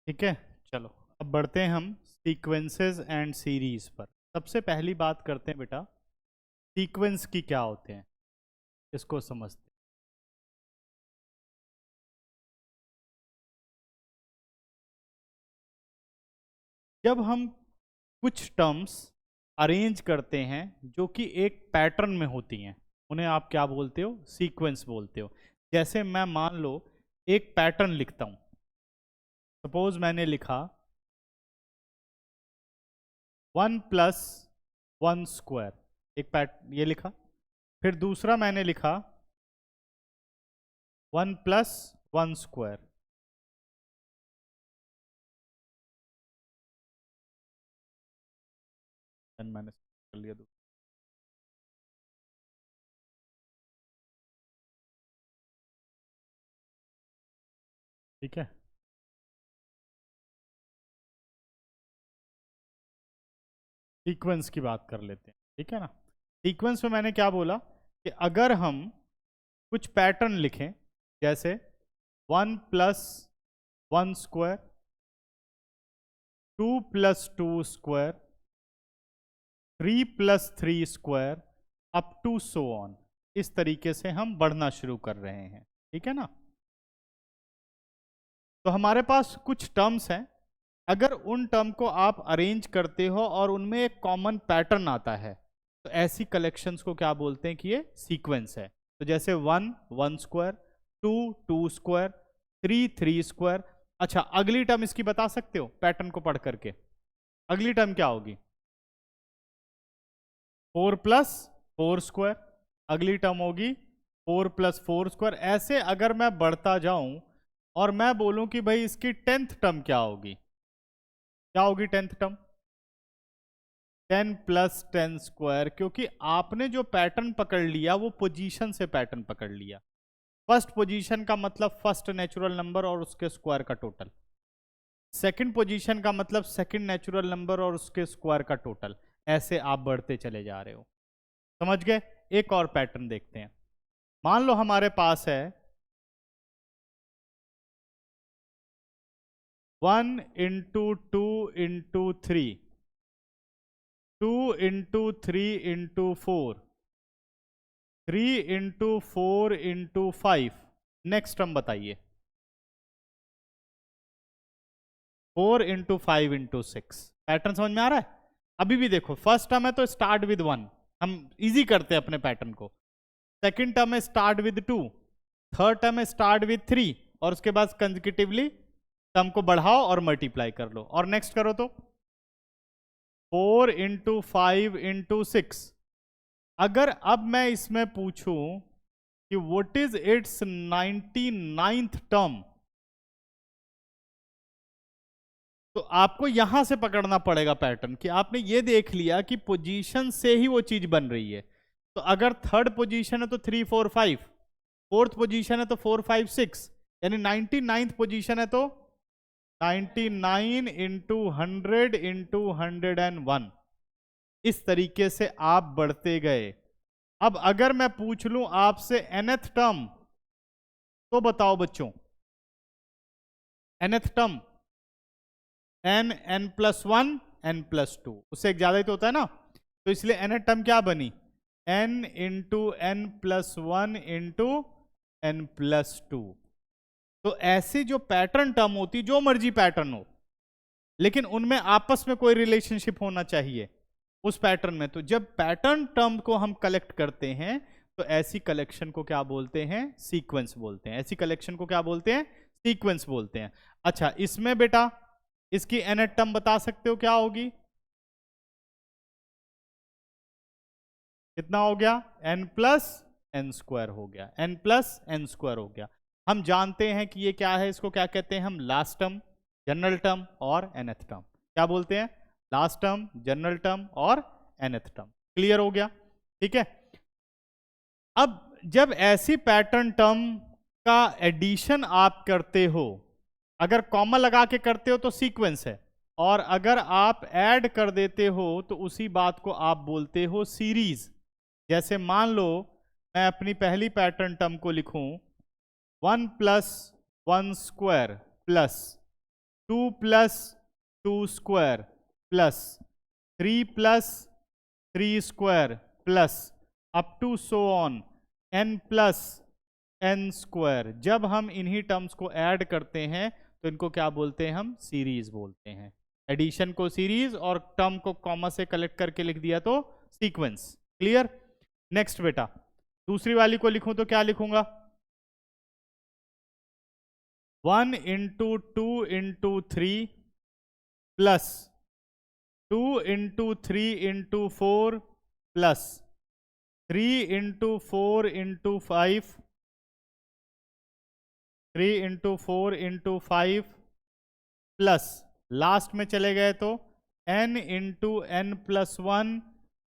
ठीक है, चलो अब बढ़ते हैं हम सीक्वेंसेस एंड सीरीज पर। सबसे पहली बात करते हैं बेटा, सीक्वेंस की क्या होते हैं, इसको समझते हैं। जब हम कुछ टर्म्स अरेंज करते हैं जो कि एक पैटर्न में होती हैं, उन्हें आप क्या बोलते हो? सीक्वेंस बोलते हो। जैसे मैं मान लो एक पैटर्न लिखता हूं, सपोज मैंने लिखा 1+1², एक ये लिखा। फिर दूसरा मैंने लिखा 1+1²। मैंने कर लिया दूसरा। ठीक है, सीक्वेंस की बात कर लेते हैं। ठीक है ना, सीक्वेंस में मैंने क्या बोला कि अगर हम कुछ पैटर्न लिखें, जैसे 1+1², 2+2², 3+3², अप टू सो ऑन, इस तरीके से हम बढ़ना शुरू कर रहे हैं। ठीक है ना, तो हमारे पास कुछ टर्म्स हैं। अगर उन टर्म को आप अरेंज करते हो और उनमें एक कॉमन पैटर्न आता है, तो ऐसी कलेक्शंस को क्या बोलते हैं कि ये सीक्वेंस है। तो जैसे 1+1², 2+2², 3+3²। अच्छा, अगली टर्म इसकी बता सकते हो पैटर्न को पढ़ करके? अगली टर्म क्या होगी? 4+4²। अगली टर्म होगी 4+4²। ऐसे अगर मैं बढ़ता जाऊं और मैं बोलूं कि भाई इसकी 10th टर्म क्या होगी, क्या होगी 10th टर्म? 10+10², क्योंकि आपने जो पैटर्न पकड़ लिया वो पोजीशन से पैटर्न पकड़ लिया। फर्स्ट पोजीशन का मतलब फर्स्ट नेचुरल नंबर और उसके स्क्वायर का टोटल। सेकंड पोजीशन का मतलब सेकंड नेचुरल नंबर और उसके स्क्वायर का टोटल। ऐसे आप बढ़ते चले जा रहे हो। समझ गए? एक और पैटर्न देखते हैं। मान लो हमारे पास है 1×2×3, 2×3×4, 3×4×5। नेक्स्ट टर्म बताइए। 4×5×6। पैटर्न समझ में आ रहा है? अभी भी देखो, फर्स्ट टर्म है तो स्टार्ट विद 1, हम इजी करते हैं अपने पैटर्न को। सेकंड टर्म है स्टार्ट विद 2, थर्ड टर्म है स्टार्ट विद 3, और उसके बाद कंसेक्यूटिवली टर्म को बढ़ाओ और मल्टीप्लाई कर लो। और नेक्स्ट करो तो 4×5×6। अगर अब मैं इसमें पूछूं कि what is it's 99th term, तो आपको यहां से पकड़ना पड़ेगा पैटर्न कि आपने ये देख लिया कि पोजीशन से ही वो चीज बन रही है। तो अगर थर्ड पोजीशन है तो 3 4 5, फोर्थ पोजीशन है तो 4 5 6, यानी 99th पोजीशन है तो 99×100×101। इस तरीके से आप बढ़ते गए। अब अगर मैं पूछ लूं आपसे nth टर्म, तो बताओ बच्चों, nth टर्म n+1 n+2, उससे एक ज्यादा ही तो होता है ना। तो इसलिए nth टर्म क्या बनी? n×n+1×n+2। तो ऐसी जो पैटर्न टर्म होती, जो मर्जी पैटर्न हो, लेकिन उनमें आपस में कोई रिलेशनशिप होना चाहिए उस पैटर्न में। तो जब पैटर्न टर्म को हम कलेक्ट करते हैं तो ऐसी कलेक्शन को क्या बोलते हैं? सीक्वेंस बोलते हैं। ऐसी कलेक्शन को क्या बोलते हैं? सीक्वेंस बोलते हैं। अच्छा, इसमें बेटा इसकी nth टर्म बता सकते हो क्या होगी? कितना हो गया? n+n² हो गया, n+n² हो गया। हम जानते हैं कि ये क्या है, इसको क्या कहते हैं हम? लास्ट टर्म, जनरल टर्म और nth टर्म। क्या बोलते हैं? लास्ट टर्म, जनरल टर्म और nth टर्म। क्लियर हो गया? ठीक है। अब जब ऐसी पैटर्न टर्म का एडिशन आप करते हो, अगर कॉमा लगा के करते हो तो सीक्वेंस है, और अगर आप ऐड कर देते हो तो उसी बात को आप बोलते हो सीरीज। जैसे मान लो मैं अपनी पहली पैटर्न टर्म को लिखूं 1+1² plus 2 plus 2 square plus 3 plus 3 square plus up to so on n plus n square. जब हम इन्हीं टर्म्स को ऐड करते हैं तो इनको क्या बोलते हैं? हम सीरीज बोलते हैं। एडिशन को सीरीज और टर्म को कॉमा से कलेक्ट करके लिख दिया तो सीक्वेंस। क्लियर? नेक्स्ट बेटा, दूसरी वाली को लिखूं तो क्या लिखूंगा? 1 into 2 into 3 plus 2 into 3 into 4 plus 3 into 4 into 5 3 into 4 into 5 plus last में चले गए तो n into n plus 1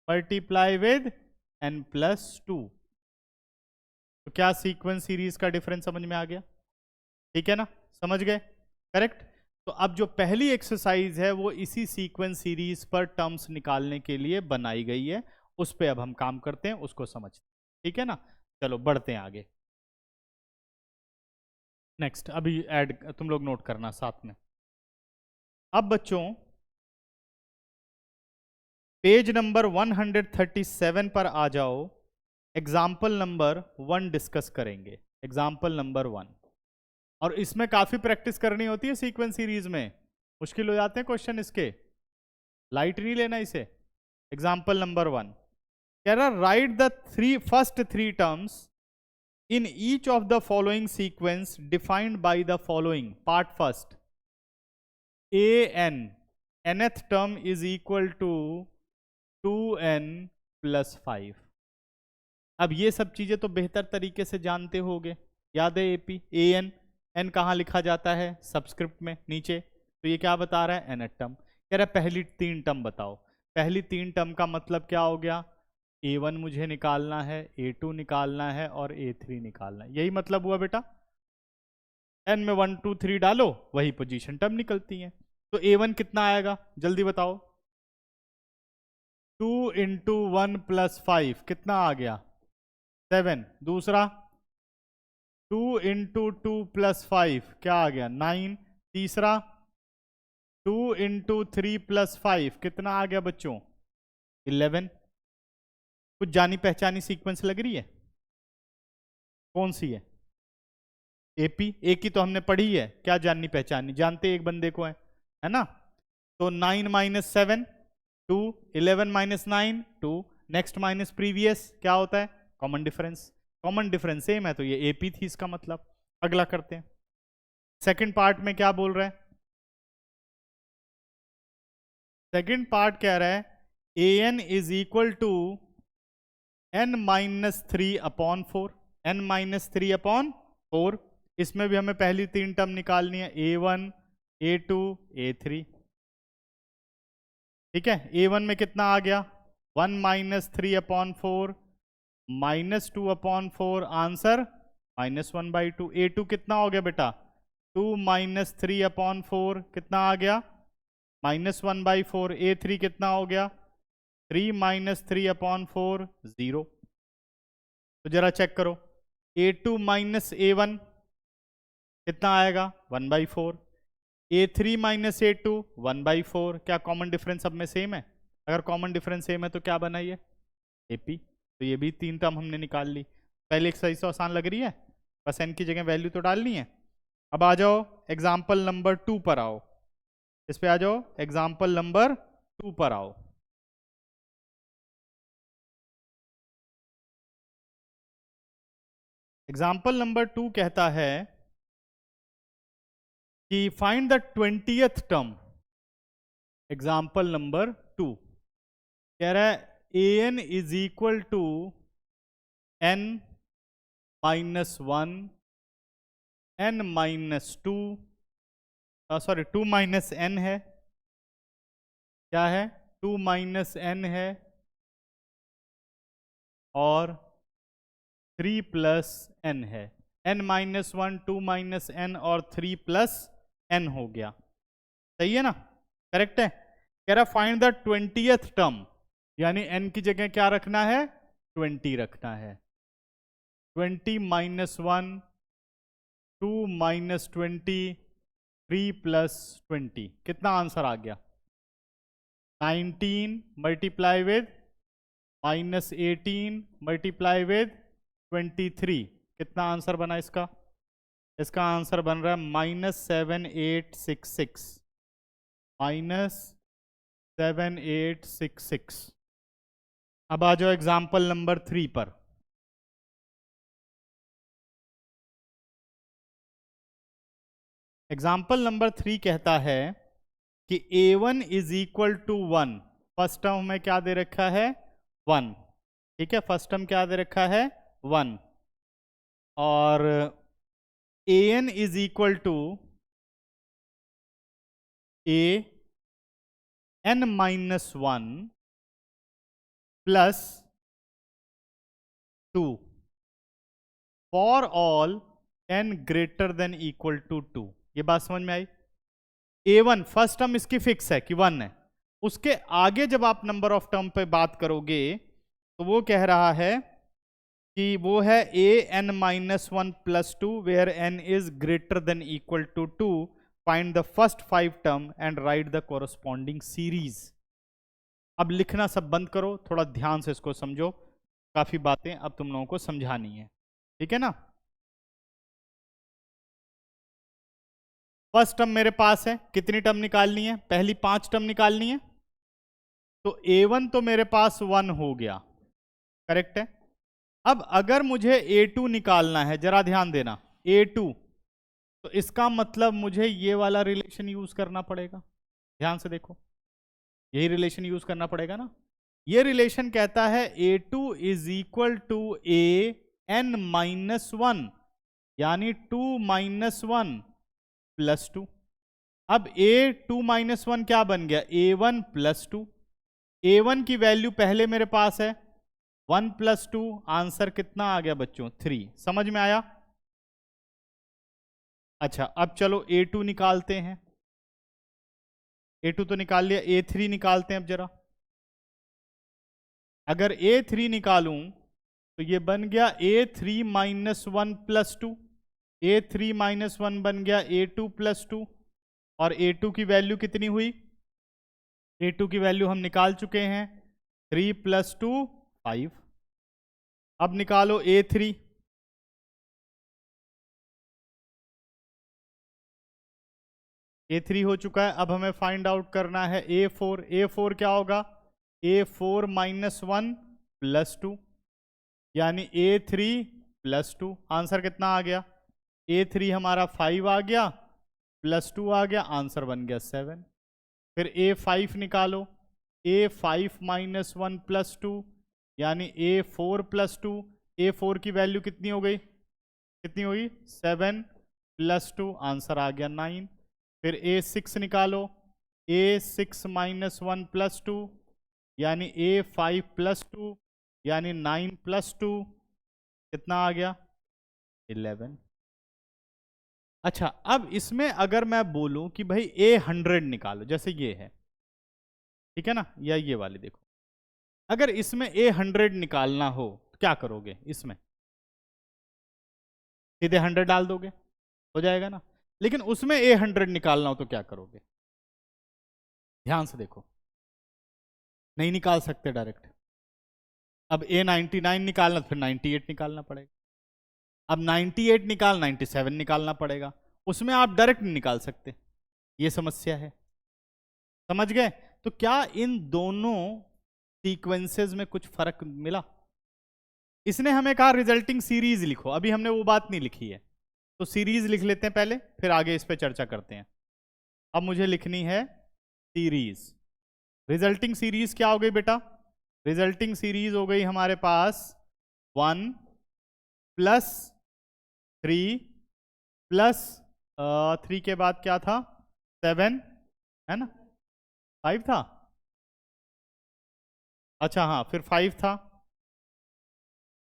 multiply with n plus 2। तो क्या सीक्वेंस सीरीज का डिफरेंस समझ में आ गया? ठीक है ना? समझ गए? करेक्ट। तो अब जो पहली एक्सरसाइज है वो इसी सीक्वेंस सीरीज पर टर्म्स निकालने के लिए बनाई गई है, उस पे अब हम काम करते हैं, उसको समझते हैं। ठीक है ना? चलो बढ़ते हैं आगे। नेक्स्ट, अभी ऐड तुम लोग नोट करना साथ में। अब बच्चों पेज नंबर 137 पर आ जाओ। एग्जाम्पल नंबर 1 डिस्कस करेंगे। एग्जाम्पल नंबर 1, और इसमें काफी प्रैक्टिस करनी होती है सीक्वेंस सीरीज में, मुश्किल हो जाते हैं क्वेश्चन इसके, लाइट नहीं लेना इसे। एग्जाम्पल नंबर 1 कह रहा right the first three terms in each of the following sequence defined by the following. Part first, an nth term is equal to 2n plus 5। अब ये सब चीजें तो बेहतर तरीके से जानते होगे, याद है एपी। an n कहाँ लिखा जाता है? सबस्क्रिप्ट में नीचे। तो ये क्या बता रहा है? nth term. कह रहा है पहली 3 टर्म बताओ। पहली 3 टर्म का मतलब क्या हो गया? a1 मुझे निकालना है, a2 निकालना है और a3 निकालना है। यही मतलब हुआ बेटा। n में 1 2 3 डालो, वही पोजीशन टर्म निकलती है। तो a1 कितना आएगा? जल्दी बताओ। 2 इंटू 1 प्लस 5 कितना आ गया? 7। दूसरा 2 इंटू 2 प्लस 5 क्या आ गया? 9। तीसरा 2 इंटू 3 प्लस 5 कितना आ गया बच्चों? 11। कुछ जानी पहचानी सीक्वेंस लग रही है? कौन सी है? एपी। ए की तो हमने पढ़ी है, क्या जाननी पहचानी? जानते एक बंदे को है ना? तो 9 minus 7 2, 11 minus 9 2, next minus previous क्या होता है? Common difference. Common difference same है तो ये एपी थी इसका मतलब। अगला करते हैं। सेकंड पार्ट में क्या बोल रहा है? सेकंड पार्ट कह रहा है an is equal to n minus 3 upon 4। n minus 3 upon 4। इसमें भी हमें पहली 3 टर्म निकालनी है, a1 a2 a3। ठीक है? a1 में कितना आ गया? 1 minus 3 upon 4 minus 2 upon 4, answer minus 1/2। a2 कितना हो गया बेटा? 2 माइनस 3 अपॉन 4 कितना आ गया? माइनस 1/4। a3 कितना हो गया? 3 माइनस 3 अपॉन 4 0। तो जरा चेक करो, a2 माइनस a1 कितना आएगा? 1/4। a3 माइनस a2 1/4। क्या कॉमन डिफरेंस सब में सेम है? अगर कॉमन डिफरेंस सेम है तो क्या बनाइए? एपी। तो ये भी 3 टर्म हमने निकाल ली। पहले एक्सरसाइज तो आसान लग रही है, बस n की जगह वैल्यू तो डालनी है। अब आ जाओ एग्जाम्पल नंबर 2 पर आओ। इस पे आ जाओ, एग्जाम्पल नंबर 2 पर आओ। एग्जाम्पल नंबर 2 कहता है कि find the 20th term. Example number 2 कह रहा है an is equal to n minus 1 n minus 2, sorry 2 minus n है। क्या है? 2 माइनस n है और 3 प्लस n है। n माइनस 1 2 माइनस n और 3 प्लस n हो गया। सही है ना? करेक्ट है? कह रहा फाइंड द 20th टर्म, यानी n की जगह क्या रखना है? 20 रखना है। 20 माइनस 1 2 माइनस 20 3 + 20 कितना आंसर आ गया? 19 मल्टीप्लाई विद -18 मल्टीप्लाई विद 23 कितना आंसर बना इसका? इसका आंसर बन रहा है -7866 -7866। अब आ जाओ एग्जाम्पल नंबर 3 पर। एग्जाम्पल नंबर 3 कहता है कि a1 is equal to 1। First term में क्या दे रखा है? 1। ठीक है, फर्स्ट टर्म क्या दे रखा है? 1। और an is equal to an-1 plus 2 for all n greater than equal to 2। ये बात समझ में आई? a1 फर्स्ट टर्म इसकी फिक्स है कि 1 है। उसके आगे जब आप नंबर ऑफ टर्म पे बात करोगे तो वो कह रहा है कि वो है an-1 plus 2 where n is greater than equal to 2। Find the first 5 term and write the corresponding series. अब लिखना सब बंद करो, थोड़ा ध्यान से इसको समझो, काफी बातें अब तुम लोगों को समझानी है। ठीक है ना? फर्स्ट टर्म मेरे पास है, कितनी टर्म निकालनी है? पहली 5 टर्म निकालनी है। तो a1 तो मेरे पास 1 हो गया, करेक्ट है। अब अगर मुझे a2 निकालना है, जरा ध्यान देना, a2, तो इसका मतलब मुझे ये वाला रिलेशन यूज करना पड़ेगा। ध्यान से देखो, यही रिलेशन यूज करना पड़ेगा ना। ये रिलेशन कहता है a2 is equal to an-1 यानी 2 - 1 प्लस 2। अब a2 - 1 क्या बन गया? a1 plus 2। a1 की वैल्यू पहले मेरे पास है 1 + 2, आंसर कितना आ गया बच्चों? 3। समझ में आया? अच्छा, अब चलो a2 निकालते हैं। a2 तो निकाल लिया, a3 निकालते हैं अब जरा। अगर a3 निकालूं तो ये बन गया a3 - 1 प्लस 2। a3 - 1 बन गया a2 प्लस 2। और a2 की वैल्यू कितनी हुई? a2 की वैल्यू हम निकाल चुके हैं, 3 + 2 5। अब निकालो a3। a3 हो चुका है। अब हमें फाइंड आउट करना है a4। a4 क्या होगा? a4 - 1 प्लस 2 यानी a3 प्लस 2। आंसर कितना आ गया? a3 हमारा 5 आ गया, प्लस 2 आ गया, आंसर बन गया 7। फिर a5 निकालो, a5 - 1 प्लस 2 यानी a4 प्लस 2। a4 की वैल्यू कितनी हो गई? कितनी हुई? 7 प्लस 2, आंसर आ गया 9। फिर a6 निकालो, a6 - 1 प्लस 2 यानी a5 प्लस 2 यानी 9 प्लस 2 कितना आ गया? 11। अच्छा, अब इसमें अगर मैं बोलूं कि भाई a100 निकालो, जैसे ये है, ठीक है ना, या ये वाली देखो, अगर इसमें a100 निकालना हो तो क्या करोगे? इसमें सीधे 100 डाल दोगे, हो जाएगा ना। लेकिन उसमें a100 निकालना हो तो क्या करोगे? ध्यान से देखो, नहीं निकाल सकते डायरेक्ट। अब a99 निकालना तो फिर 98 निकालना पड़ेगा। अब 98 निकाल 97 निकालना पड़ेगा। उसमें आप डायरेक्ट नहीं निकाल सकते, ये समस्या है। समझ गए? तो क्या इन दोनों सीक्वेंसेस में कुछ फर्क मिला? इसने हमें कहा रिजल्टिंग सीरीज लिखो, अभी हमने वो बात नहीं लिखी है, तो सीरीज लिख लेते हैं पहले, फिर आगे इस पे चर्चा करते हैं। अब मुझे लिखनी है सीरीज। रिजल्टिंग सीरीज क्या हो गई बेटा? रिजल्टिंग सीरीज हो गई हमारे पास 1 + 3 + 3 के बाद क्या था? 7 है ना? 5 था। अच्छा हाँ, फिर 5 था,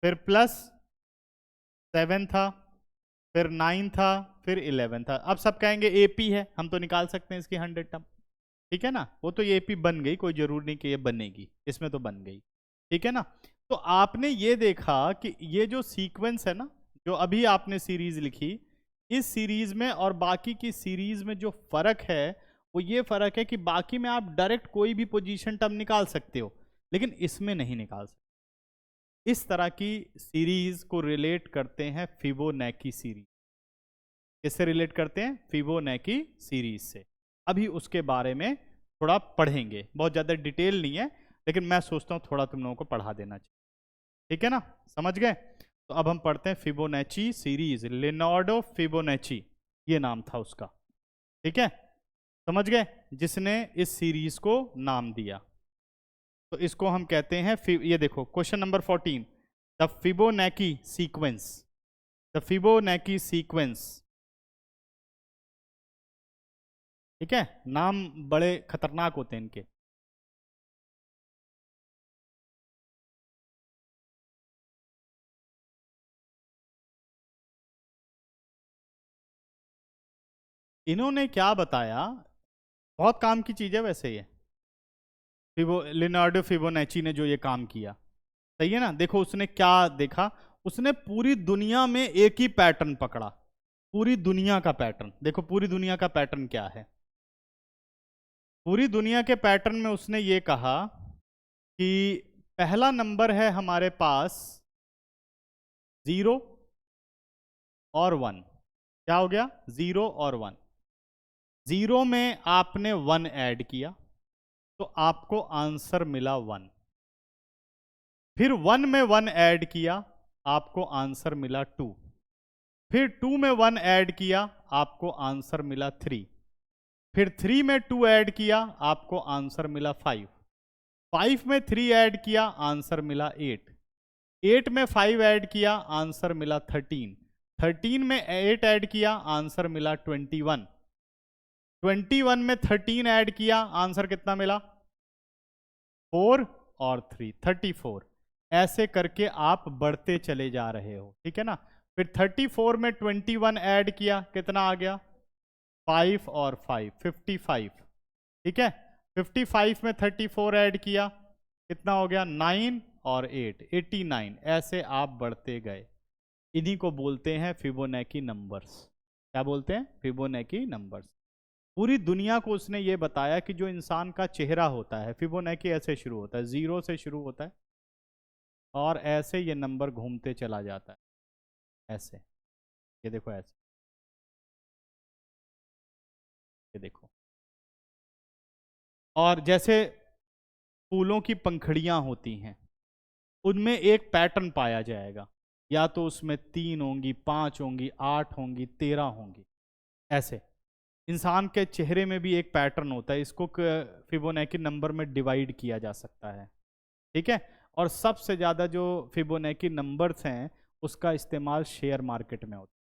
फिर +7 था, फिर 9 था, फिर 11 था। अब सब कहेंगे AP है, हम तो निकाल सकते हैं इसकी 100 टर्म, ठीक है ना। वो तो ये AP बन गई, कोई जरूर नहीं कि ये बनेगी, इसमें तो बन गई, ठीक है ना। तो आपने ये देखा कि ये जो सीक्वेंस है ना, जो अभी आपने सीरीज लिखी, इस सीरीज में और बाकी की सीरीज में जो फर्क है वो ये फर्क है कि बाकी में आप डायरेक्ट कोई भी पोजीशन टर्म निकाल सकते हो, लेकिन इसमें नहीं निकाल सकते। इस तरह की सीरीज को रिलेट करते हैं फिबोनैकी सीरीज। किससे रिलेट करते हैं? फिबोनैकी सीरीज से। अभी उसके बारे में थोड़ा पढ़ेंगे, बहुत ज़्यादा डिटेल नहीं है, लेकिन मैं सोचता हूँ थोड़ा तुम लोगों को पढ़ा देना चाहिए। ठीक है ना, समझ गए? तो अब हम पढ़ते हैं फिबोनैची सीरीज। लियोनार्डो फिबोनैची ये नाम था उसका, ठीक है, समझ गए, जिसने इस सीरीज को नाम दिया। तो इसको हम कहते हैं ये देखो question number 14, the Fibonacci sequence. The Fibonacci sequence, ठीक है, नाम बड़े खतरनाक होते हैं इनके। इन्होंने क्या बताया, बहुत काम की चीज है वैसे ये, लियोनार्डो फिबोनैची ने जो ये काम किया, सही है ना। देखो उसने क्या देखा, उसने पूरी दुनिया में एक ही पैटर्न पकड़ा, पूरी दुनिया का पैटर्न। देखो पूरी दुनिया का पैटर्न क्या है। पूरी दुनिया के पैटर्न में उसने ये कहा कि पहला नंबर है हमारे पास 0 और 1। क्या हो गया? 0 और 1। 0 में आपने 1 ऐड किया तो आपको आंसर मिला 1। फिर 1 में 1 ऐड किया, आपको आंसर मिला 2। फिर 2 में 1 ऐड किया, आपको आंसर मिला 3। फिर 3 में 2 ऐड किया, आपको आंसर मिला 5। 5 में 3 ऐड किया, आंसर मिला 8। 8 में 5 ऐड किया, आंसर मिला 13। 13 में 8 ऐड किया, आंसर मिला 21। 21 में 13 ऐड किया, आंसर कितना मिला? 4 और 3, 34। ऐसे करके आप बढ़ते चले जा रहे हो, ठीक है ना। फिर 34 में 21 ऐड किया, कितना आ गया? 5 और 5, 55, ठीक है। 55 में 34 ऐड किया, कितना हो गया? 9 और 8, 89। ऐसे आप बढ़ते गए। इन्हीं को बोलते हैं फिबोनैकी नंबर्स। क्या बोलते हैं? फिबोनैकी नंबर्स। पूरी दुनिया को उसने ये बताया कि जो इंसान का चेहरा होता है, फिबोनैकी ऐसे शुरू होता है, 0 से शुरू होता है और ऐसे ये नंबर घूमते चला जाता है, ऐसे। ये देखो ऐसे, ये देखो। और जैसे फूलों की पंखड़ियां होती हैं, उनमें एक पैटर्न पाया जाएगा, या तो उसमें 3 होंगी, 5 होंगी, 8 होंगी, 13 होंगी, ऐसे। इंसान के चेहरे में भी एक पैटर्न होता है, इसको फिबोनैकी नंबर में डिवाइड किया जा सकता है, ठीक है। और सबसे ज़्यादा जो फिबोनैकी नंबर्स हैं उसका इस्तेमाल शेयर मार्केट में होता है।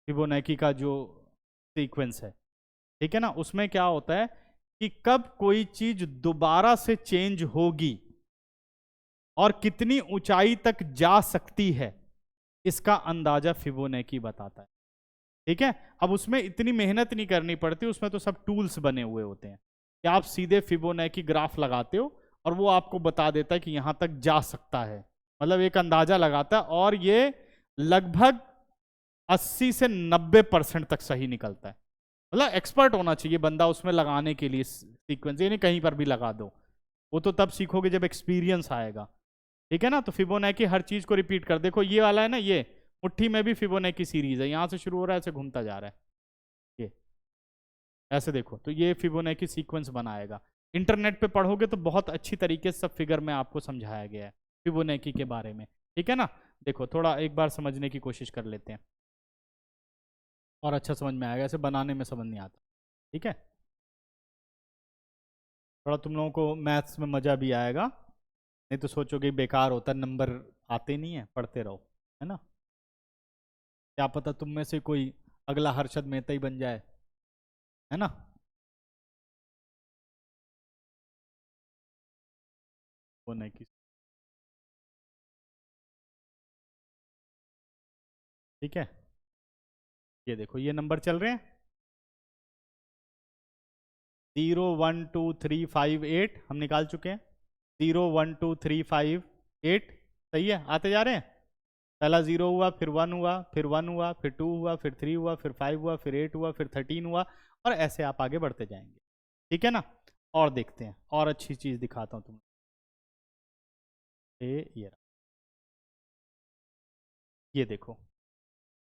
फिबोनैकी का जो सीक्वेंस है, ठीक है ना, उसमें क्या होता है कि कब कोई चीज दोबारा से चेंज होगी और कितनी ऊंचाई तक जा सकती है, इसका अंदाजा फिबोनैकी बताता है, ठीक है। अब उसमें इतनी मेहनत नहीं करनी पड़ती, उसमें तो सब टूल्स बने हुए होते हैं कि आप सीधे फिबोनैकी ग्राफ लगाते हो और वो आपको बता देता है कि यहां तक जा सकता है, मतलब एक अंदाजा लगाता है। और ये लगभग 80 से 90% तक सही निकलता है। मतलब एक्सपर्ट होना चाहिए बंदा उसमें लगाने के लिए सीक्वेंस, ये नहीं कहीं पर भी लगा दो, वो तो तब सीखोगे जब एक्सपीरियंस आएगा, ठीक है ना। तो फिबोनैकी हर चीज को रिपीट कर, देखो ये वाला है ना, ये मुट्ठी में भी फिबोनैकी सीरीज है, यहां से शुरू हो रहा है, ऐसे घूमता जा रहा है, ये ऐसे देखो। तो ये फिबोनैकी सीक्वेंस बनाएगा। इंटरनेट पे पढ़ोगे तो बहुत अच्छी तरीके से सब फिगर में आपको समझाया गया है फिबोनैकी के बारे में, ठीक है ना। देखो थोड़ा एक बार समझने की कोशिश कर लेते हैं और अच्छा समझ में आएगा, ऐसे बनाने में समझ नहीं आता, ठीक है। थोड़ा तुम लोगों को मैथ्स में मज़ा भी आएगा, नहीं तो सोचोगे बेकार होता है, नंबर आते नहीं है, पढ़ते रहो, है ना। क्या पता तुम में से कोई अगला हर्षद मेहता ही बन जाए, है ना। वो नहीं किस, ठीक है। ये देखो ये नंबर चल रहे हैं 0 1 2 3 5 8, हम निकाल चुके हैं। 0 1 2 3 5 8, सही है, आते जा रहे हैं। पहला 0 हुआ, फिर 1 हुआ, फिर 1 हुआ, फिर 2 हुआ, फिर 3 हुआ, फिर 5 हुआ, फिर 8 हुआ, फिर 13 हुआ, और ऐसे आप आगे बढ़ते जाएंगे। ठीक है ना। और देखते हैं, और अच्छी चीज दिखाता हूं तुम्हें। ये देखो,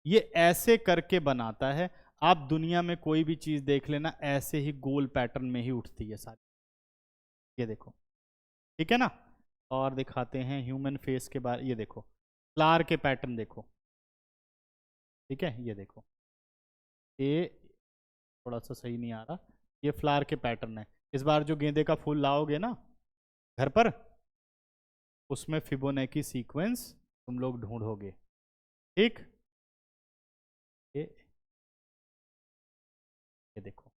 ये ऐसे करके बनाता है। आप दुनिया में कोई भी चीज देख लेना, ऐसे ही गोल पैटर्न में ही उठती है सारी। ये देखो, ठीक है ना। और दिखाते हैं ह्यूमन फेस के बारे, ये देखो फ्लावर के पैटर्न देखो। ठीक है, ये देखो, ये थोड़ा सा सही नहीं आ रहा। ये फ्लावर के पैटर्न है। इस बार जो गेंदे का फूल लाओगे ना घर पर, उसमें फिबोनाची सीक्वेंस तुम लोग ढूंढोगे। ठीक, ये देखो,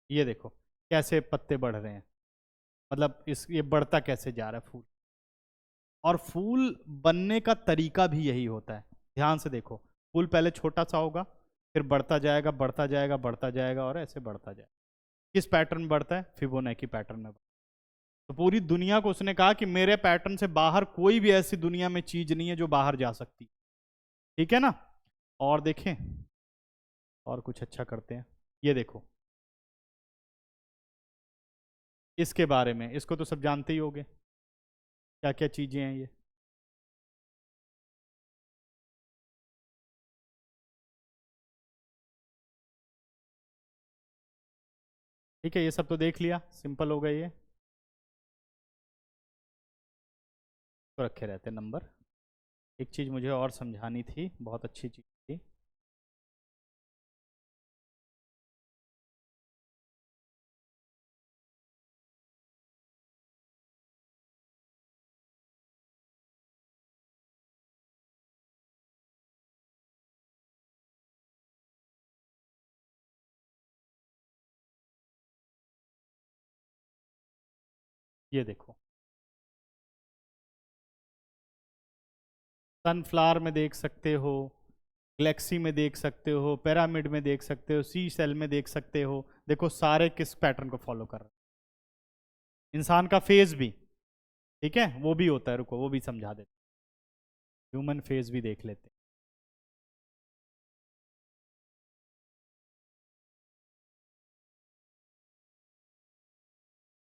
ये देखो कैसे पत्ते बढ़ रहे हैं, मतलब इस ये बढ़ता कैसे जा रहा है फूल। और फूल बनने का तरीका भी यही होता है। ध्यान से देखो, फूल पहले छोटा सा होगा, फिर बढ़ता जाएगा, बढ़ता जाएगा, बढ़ता जाएगा, और ऐसे बढ़ता जाएगा। किस पैटर्न में बढ़ता है? फिबोनाची पैटर्न में। तो पूरी दुनिया को उसने कहा कि मेरे पैटर्न से बाहर कोई भी ऐसी दुनिया में चीज नहीं है जो बाहर जा सकती। ठीक है ना। और देखें, और कुछ अच्छा करते हैं। ये देखो, इसके बारे में, इसको तो सब जानते ही होंगे, क्या क्या चीजें हैं ये। ठीक है, ये सब तो देख लिया, सिंपल हो गया ये, तो रखे रहते नंबर। एक चीज मुझे और समझानी थी, बहुत अच्छी चीज थी। ये देखो, सनफ्लावर में देख सकते हो, गैलेक्सी में देख सकते हो, पिरामिड में देख सकते हो, सी सेल में देख सकते हो। देखो सारे किस पैटर्न को फॉलो कर रहे हैं। इंसान का फेस भी, ठीक है, वो भी होता है, रुको वो भी समझा देते। ह्यूमन फेस भी देख लेते हैं।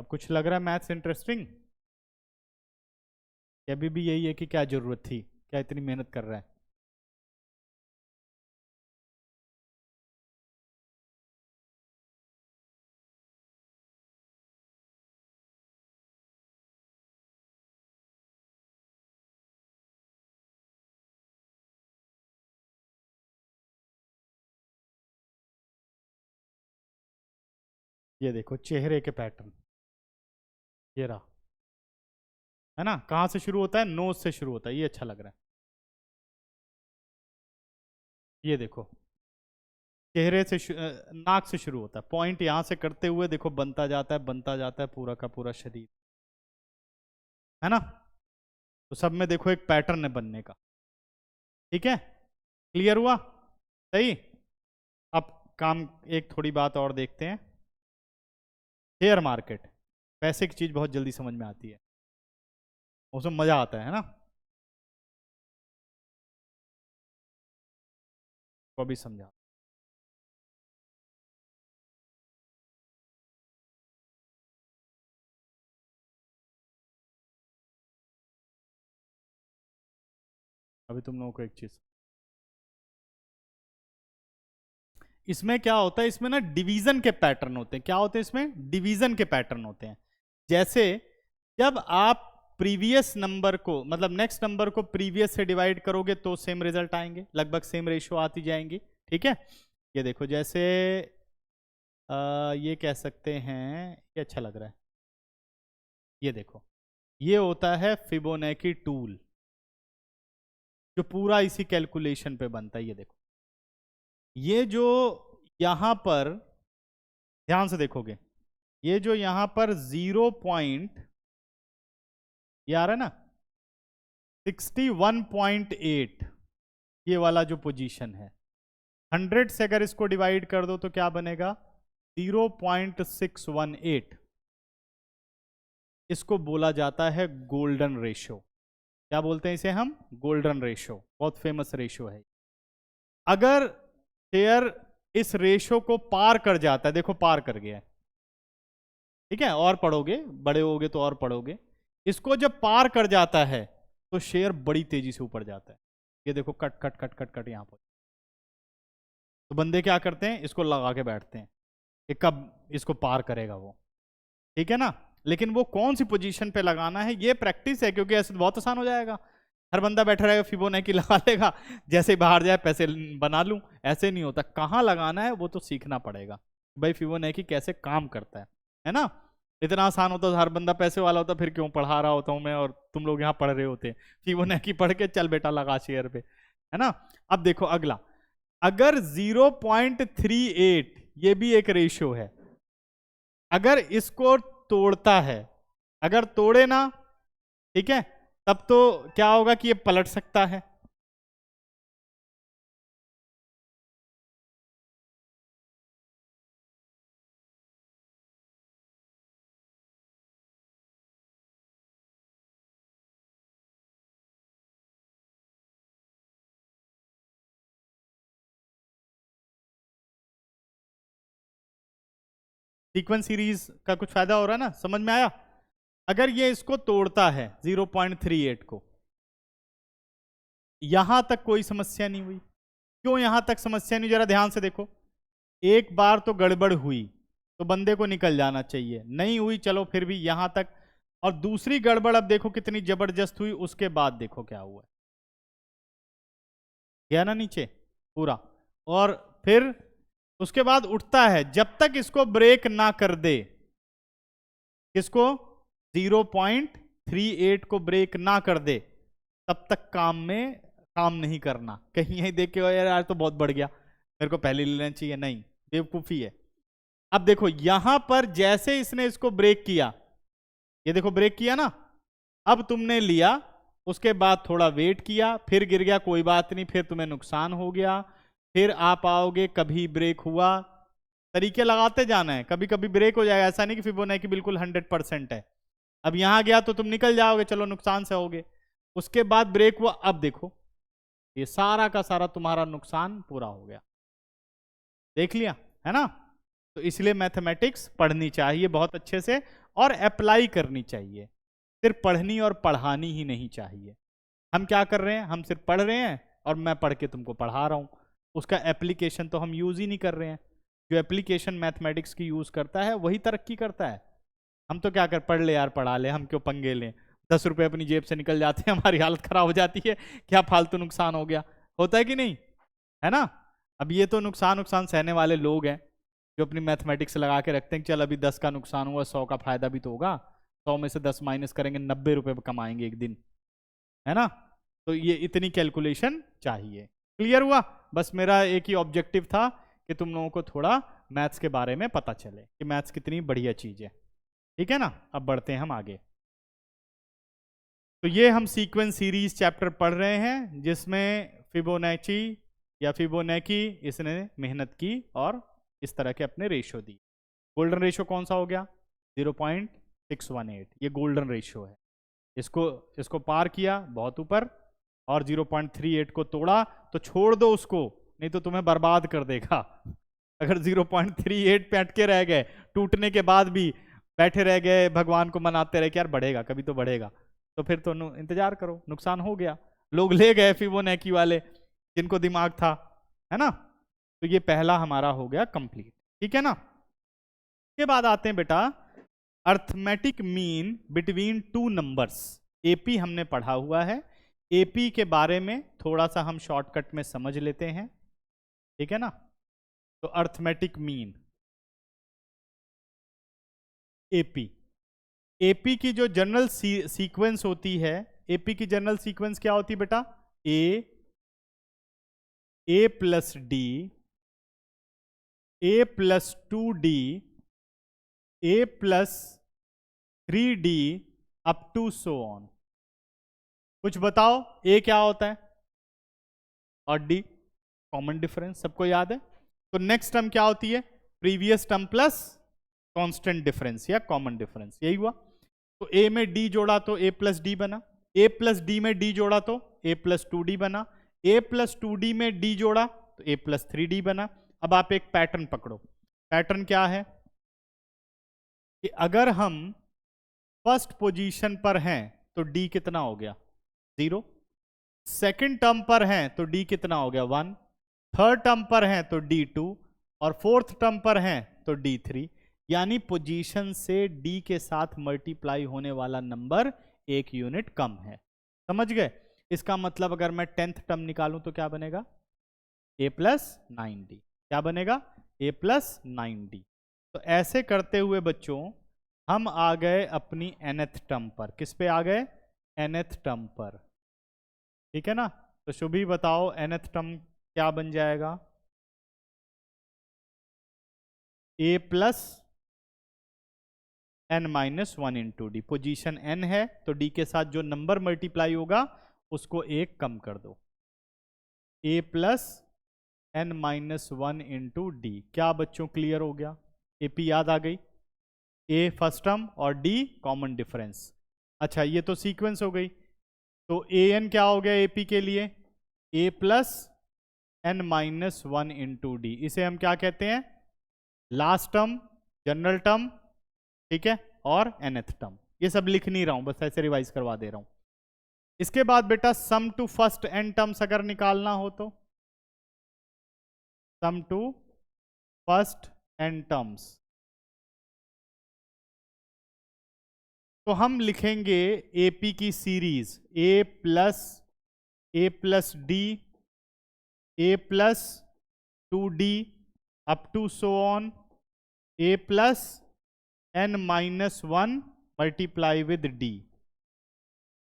अब कुछ लग रहा है मैथ्स इंटरेस्टिंग? अभी भी यही है कि क्या जरूरत थी, क्या इतनी मेहनत कर रहा है? ये देखो चेहरे के पैटर्न, ये रहा, है ना। कहाँ से शुरू होता है? नोज से शुरू होता है, ये अच्छा लग रहा है। ये देखो, चेहरे से नाक से शुरू होता है, पॉइंट यहां से करते हुए देखो बनता जाता है, बनता जाता है पूरा का पूरा शरीर, है ना। तो सब में देखो एक पैटर्न है बनने का। ठीक है, क्लियर हुआ? सही। अब काम, एक थोड़ी बात और देखते हैं। शेयर मार्केट, पैसे की चीज बहुत जल्दी समझ में आती है, उसमें मजा आता है ना। तो अभी समझा। अभी तुम लोगों को एक चीज, इसमें क्या होता है, इसमें ना डिवीजन के पैटर्न होते हैं। क्या होते हैं इसमें? डिवीजन के पैटर्न होते हैं। जैसे जब आप प्रीवियस नंबर को, मतलब नेक्स्ट नंबर को प्रीवियस से डिवाइड करोगे तो सेम रिजल्ट आएंगे, लगभग सेम रेशियो आती जाएंगी। ठीक है, ये देखो जैसे ये कह सकते हैं, ये अच्छा लग रहा है। ये देखो, ये होता है फिबोनाची टूल, जो पूरा इसी कैलकुलेशन पे बनता है। ये देखो, ये जो यहां पर ध्यान से देखोगे, ये जो यहां पर 0 ये आ रहा है ना, 61.8, ये वाला जो पोजीशन है, 100 से अगर इसको डिवाइड कर दो तो क्या बनेगा? 0.618। इसको बोला जाता है गोल्डन रेशियो। क्या बोलते हैं इसे हम? गोल्डन रेशो, बहुत फेमस रेशो है। अगर शेयर इस रेशो को पार कर जाता है, देखो पार कर गया है, ठीक है, और पढ़ोगे, बड़े होगे तो और पढ़ोगे, इसको जब पार कर जाता है तो शेयर बड़ी तेजी से ऊपर जाता है। ये देखो cut cut cut cut cut यहां पर। तो बंदे क्या करते हैं, इसको लगा के बैठते हैं कि कब इसको पार करेगा वो, ठीक है ना। लेकिन वो कौन सी पोजीशन पे लगाना है ये प्रैक्टिस है, क्योंकि ऐसे बहुत आसान हो जाएगा, हर बंदा बैठा रहेगा फिबोनाची लगा लेगा, जैसे ही बाहर जाए पैसे बना लूं, ऐसे नहीं होता। कहाँ लगाना है वो तो सीखना पड़ेगा, भाई फिबोनाची कैसे काम करता है ना। इतना आसान होता तो हर बंदा पैसे वाला होता, फिर क्यों पढ़ा रहा होता हूं मैं और तुम लोग यहाँ पढ़ रहे होते। फिबोनाची पढ़ के चल बेटा लगा शेयर पे, है ना। अब देखो अगला, अगर 0.38, ये भी एक रेशियो है, अगर इसको तोड़ता है, अगर तोड़े ना, ठीक है, तब तो क्या होगा कि ये पलट सकता है। सीक्वेंस सीरीज का कुछ फायदा हो रहा है ना, समझ में आया। अगर ये इसको तोड़ता है 0.38 को, यहां तक कोई समस्या नहीं हुई। क्यों यहां तक समस्या नहीं, जरा ध्यान से देखो। एक बार तो गड़बड़ हुई तो बंदे को निकल जाना चाहिए, नहीं हुई चलो फिर भी यहां तक। और दूसरी गड़बड़ अब देखो कितनी जबरदस्त हुई, उसके बाद देखो क्या हुआ, गया ना नीचे पूरा। और फिर उसके बाद उठता है, जब तक इसको ब्रेक ना कर दे, किसको? 0.38 को ब्रेक ना कर दे, तब तक काम नहीं करना। कहीं यही देख के यार तो बहुत बढ़ गया, मेरे को पहले ले लेना चाहिए, नहीं, बेवकूफी है। अब देखो यहां पर जैसे इसने इसको ब्रेक किया, ये देखो ब्रेक किया ना, अब तुमने लिया, उसके बाद थोड़ा वेट किया, फिर गिर गया, कोई बात नहीं, फिर तुम्हें नुकसान हो गया, फिर आप आओगे, कभी ब्रेक हुआ, तरीके लगाते जाना है, कभी कभी ब्रेक हो जाएगा, ऐसा नहीं कि फिबोनाची बिल्कुल 100% है। अब यहां गया तो तुम निकल जाओगे, चलो नुकसान से होगे, उसके बाद ब्रेक हुआ, अब देखो ये सारा का सारा तुम्हारा नुकसान पूरा हो गया, देख लिया है ना। तो इसलिए मैथमेटिक्स पढ़नी चाहिए बहुत अच्छे से और अप्लाई करनी चाहिए, सिर्फ पढ़नी और पढ़ानी ही नहीं चाहिए। हम क्या कर रहे हैं, हम सिर्फ पढ़ रहे हैं और मैं पढ़ के तुमको पढ़ा रहा हूं, उसका एप्लीकेशन तो हम यूज ही नहीं कर रहे हैं। जो एप्लीकेशन मैथमेटिक्स की यूज करता है वही तरक्की करता है। हम तो क्या कर, पढ़ ले यार, पढ़ा ले, हम क्यों पंगे लें, 10 रुपए अपनी जेब से निकल जाते हैं, हमारी हालत खराब हो जाती है, क्या फालतू नुकसान हो गया, होता है कि नहीं, है ना। अब ये तो नुकसान सहने वाले लोग हैं जो अपनी मैथमेटिक्स लगा के रखते हैं कि चल अभी 10 का नुकसान हुआ, 100 का फायदा भी तो होगा, 100 में से 10 माइनस करेंगे, 90 रुपए कमाएंगे एक दिन, है ना। तो ये इतनी कैलकुलेशन चाहिए। क्लियर हुआ? बस मेरा एक ही ऑब्जेक्टिव था कि तुम लोगों को थोड़ा मैथ्स के बारे में पता चले कि मैथ्स कितनी बढ़िया चीज है, ठीक है ना। अब बढ़ते हैं हम आगे। तो ये हम सीक्वेंस सीरीज चैप्टर पढ़ रहे हैं, जिसमें फिबोनाची या फिबोनाची इसने मेहनत की और इस तरह के अपने रेशो दी। गोल्डन रेशो कौन सा हो गया? 0.618, ये गोल्डन रेशो है। इसको पार किया बहुत ऊपर और 0.38 को तोड़ा तो छोड़ दो उसको, नहीं तो तुम्हें बर्बाद कर देगा। अगर 0.38 पे अटके रह गए, टूटने के बाद भी बैठे रह गए, भगवान को मनाते रहे कि यार बढ़ेगा, कभी तो बढ़ेगा, तो फिर तो इंतजार करो, नुकसान हो गया। लोग ले गए फिबोनाची वाले जिनको दिमाग था, है ना। तो ये पहला हमारा हो गया कंप्लीट, ठीक है ना। के बाद आते हैं बेटा arithmetic mean between two numbers. AP हमने पढ़ा हुआ है, एपी के बारे में थोड़ा सा हम शॉर्टकट में समझ लेते हैं, ठीक है ना। तो अर्थमेटिक मीन, एपी, एपी की जो जनरल सीक्वेंस होती है, एपी की जनरल सीक्वेंस क्या होती है बेटा? A plus D, A plus 2d, A plus 3d up to so on. कुछ बताओ ए क्या होता है और डी कॉमन डिफरेंस, सबको याद है। तो नेक्स्ट टर्म क्या होती है? Previous term plus constant difference या कॉमन डिफरेंस, यही हुआ। तो ए में डी जोड़ा तो ए प्लस डी बना, ए प्लस डी में डी जोड़ा तो ए प्लस टू डी बना, ए प्लस टू डी में डी जोड़ा तो ए प्लस थ्री डी बना। अब आप एक पैटर्न पकड़ो, पैटर्न क्या है कि अगर हम फर्स्ट पोजीशन पर हैं तो डी कितना हो गया 0, सेकंड टर्म पर हैं तो डी कितना हो गया 1, थर्ड टर्म पर हैं तो डी 2 और फोर्थ टर्म पर हैं तो डी 3। यानी पोजीशन से डी के साथ मल्टीप्लाई होने वाला नंबर एक यूनिट कम है। समझ गए? इसका मतलब अगर मैं 10th टर्म निकालूं तो क्या बनेगा a प्लस 9d। क्या बनेगा a प्लस 9d। तो ऐसे करते हुए बच्चों हम आ गए अपनी nth टर्म पर। किस पे आ गए? nth टर्म पर। ठीक है ना? तो शुभी बताओ nth टर्म क्या बन जाएगा? a plus n minus 1 into D. Position n है तो d के साथ जो नंबर मल्टीप्लाई होगा उसको एक कम कर दो। a plus n minus 1 into D. क्या बच्चों क्लियर हो गया? AP याद आ गई? a फर्स्ट टर्म और d कॉमन डिफरेंस। अच्छा ये तो सीक्वेंस हो गई। तो an क्या हो गया AP के लिए? a plus n minus 1 into D. इसे हम क्या कहते हैं? लास्ट टर्म, जनरल टर्म, ठीक है, और nth टर्म। ये सब लिख नहीं रहा हूं, बस ऐसे रिवाइज करवा दे रहा हूं। इसके बाद बेटा sum to first n terms अगर निकालना हो तो sum to first n terms तो हम लिखेंगे AP की series a plus D, a plus 2d up to so on a plus n minus 1 multiply with d,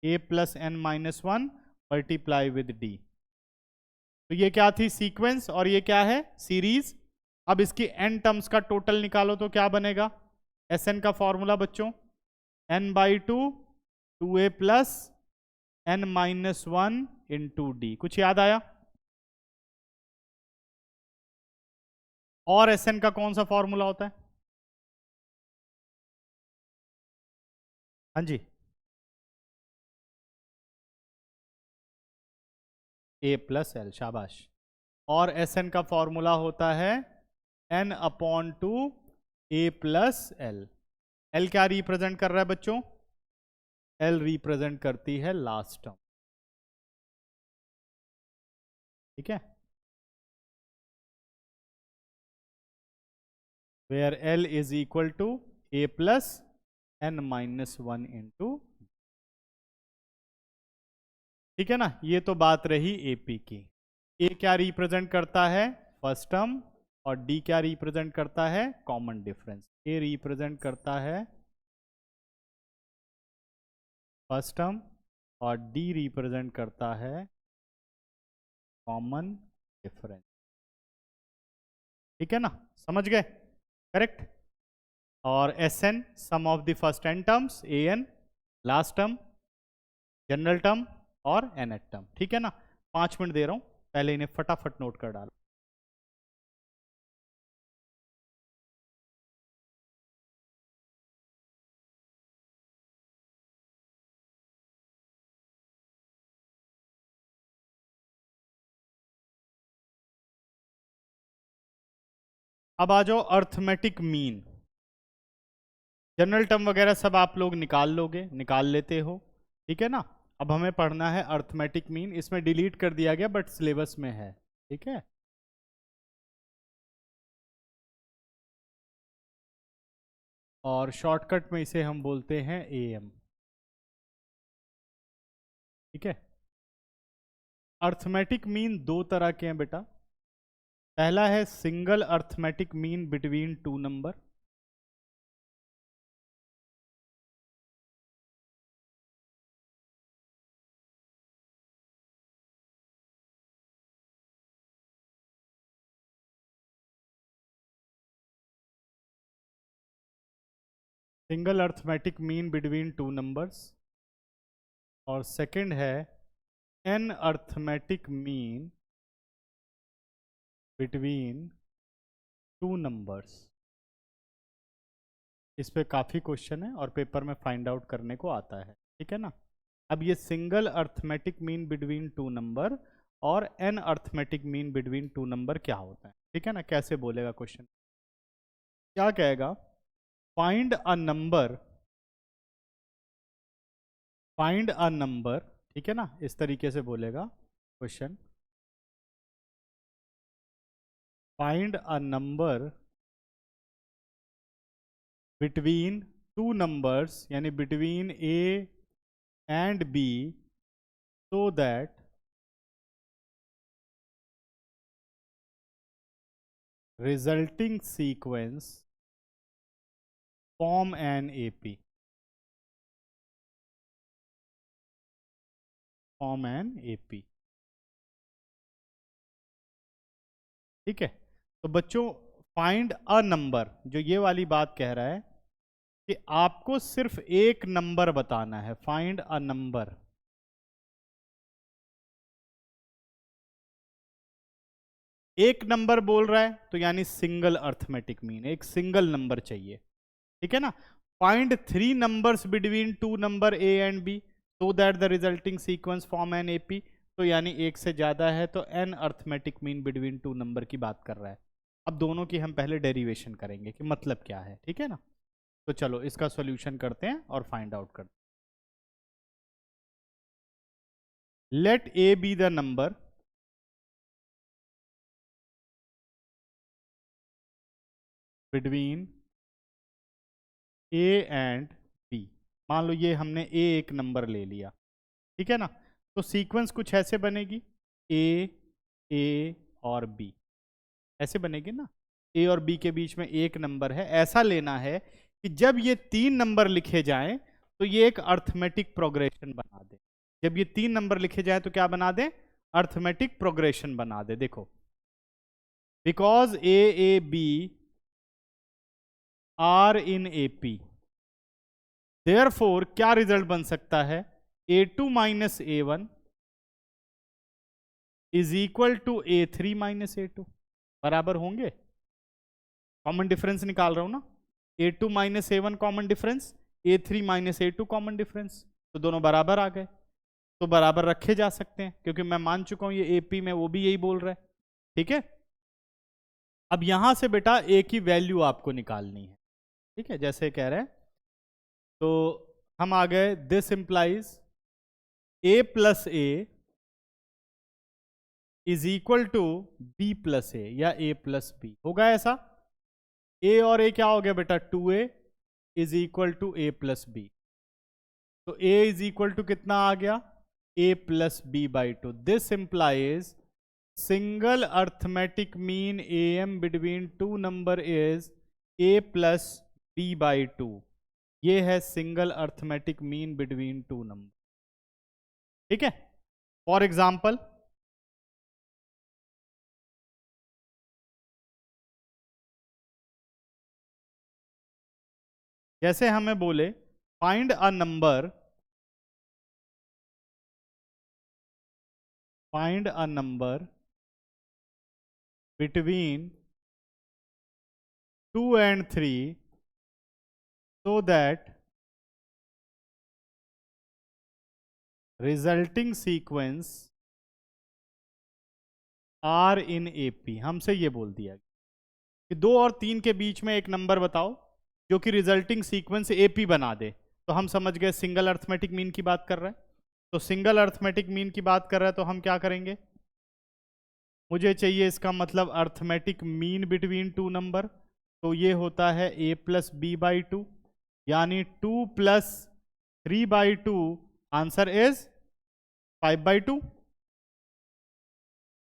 a plus n minus 1 multiply with d। तो ये क्या थी? Sequence, और ये क्या है? सीरीज। अब इसकी n टर्म्स का टोटल निकालो तो क्या बनेगा? Sn का फॉर्मूला बच्चों n by 2a plus n minus 1 into D. कुछ याद आया? और Sn का कौन सा फॉर्मूला होता है? हाँ जी, a प्लस एल। शाबाश। और Sn का फॉर्मूला होता है n upon two a plus L. L क्या रिप्रेजेंट कर रहा है बच्चों? एल रिप्रेजेंट करती है लास्ट टर्म। ठीक है, where L is equal to a plus n minus 1 into. ठीक है ना? ये तो बात रही AP की। A क्या रिप्रेजेंट करता है? फर्स्ट टर्म, और D क्या रिप्रेजेंट करता है? Common difference. A रिप्रेजेंट करता है फर्स्ट टर्म और D रिप्रेजेंट करता है कॉमन डिफरेंस। ठीक है ना? समझ गए? करेक्ट। और Sn sum of the first n terms, An last term, general term और nth टर्म। ठीक है ना? 5 मिनट दे रहा हूं, पहले इन्हें फटाफट नोट कर डालो। अब आ जाओ अर्थमेटिक मीन। जनरल टर्म वगैरह सब आप लोग निकाल लोगे, निकाल लेते हो। ठीक है ना? अब हमें पढ़ना है अर्थमेटिक मीन। इसमें डिलीट कर दिया गया बट सिलेबस में है। ठीक है, और शॉर्टकट में इसे हम बोलते हैं AM। ठीक है, अर्थमेटिक मीन दो तरह के हैं बेटा। पहला है single arithmetic mean between two number. Single arithmetic mean between two numbers. और सेकंड है n arithmetic mean between two numbers. इस पे काफ़ी क्वेश्चन है और पेपर में फाइंड आउट करने को आता है। ठीक है ना? अब ये single arithmetic mean between two number और an arithmetic mean between two number क्या होता है, ठीक है ना। कैसे बोलेगा क्वेश्चन, क्या कहेगा, find a number, find a number, ठीक है ना, इस तरीके से बोलेगा question, find a number between two numbers, यानी between A and B, so that resulting sequence form an AP, form an AP, ठीक है। तो बच्चों फाइंड अ नंबर, जो ये वाली बात कह रहा है कि आपको सिर्फ एक नंबर बताना है, फाइंड अ नंबर। एक नंबर बोल रहा है तो यानी सिंगल अर्थमेटिक मीन, एक सिंगल नंबर चाहिए, ठीक है ना। Find three numbers between two number A and B so that the resulting sequence form an AP, तो यानी एक से ज्यादा है तो n arithmetic mean between two number की बात कर रहा है। अब दोनों की हम पहले डेरिवेशन करेंगे कि मतलब क्या है, ठीक है ना। तो चलो इसका सॉल्यूशन करते हैं और फाइंड आउट करते हैं। Let A be the number between A and B. मान लो ये हमने ए एक नंबर ले लिया, ठीक है ना। तो सीक्वेंस कुछ ऐसे बनेगी, ए और बी, ऐसे बनेगी ना। ए और बी के बीच में एक नंबर है, ऐसा लेना है कि जब ये तीन नंबर लिखे जाएं तो ये एक अर्थमेटिक प्रोग्रेशन बना दे। जब ये तीन नंबर लिखे जाए तो क्या बना दे, अर्थमेटिक प्रोग्रेशन बना दे। देखो, because A B are in AP, therefore क्या रिजल्ट बन सकता है, A2 minus A1 is equal टू A3 माइनस A2, बराबर होंगे। कॉमन डिफरेंस निकाल रहा हूं ना, A2 minus A1 common difference, A3 माइनस A2 कॉमन डिफरेंस, तो दोनों बराबर आ गए, तो बराबर रखे जा सकते हैं क्योंकि मैं मान चुका हूं ये AP में वो भी यही बोल रहा है, ठीक है। अब यहां से बेटा A की वैल्यू आपको निकालनी है, ठीक है, जैसे कह रहे हैं। तो हम आ गए, this implies A plus A is equal to B plus A या A प्लस B, होगा ऐसा। A और A क्या हो गया बेटा, 2A is equal to A plus B, तो A इज इक्वल टू कितना आ गया, A plus B by 2। This implies single arithmetic mean AM between two number is A plus B by 2। ये है single arithmetic mean between two number, ठीक है। For example, जैसे हमें बोले find a number, find a number between 2 and 3 so that resulting sequence are in AP। हमसे ये बोल दिया कि 2 और 3 के बीच में एक नंबर बताओ जो कि रिजल्टिंग सीक्वेंस AP बना दे, तो हम समझ गए सिंगल अर्थमेटिक मीन की बात कर रहा है। तो सिंगल अर्थमेटिक मीन की बात कर रहा है तो हम क्या करेंगे, मुझे चाहिए इसका मतलब arithmetic mean between two number, तो ये होता है A प्लस B बाई 2, यानी 2 plus 3 by 2, answer is 5 by 2,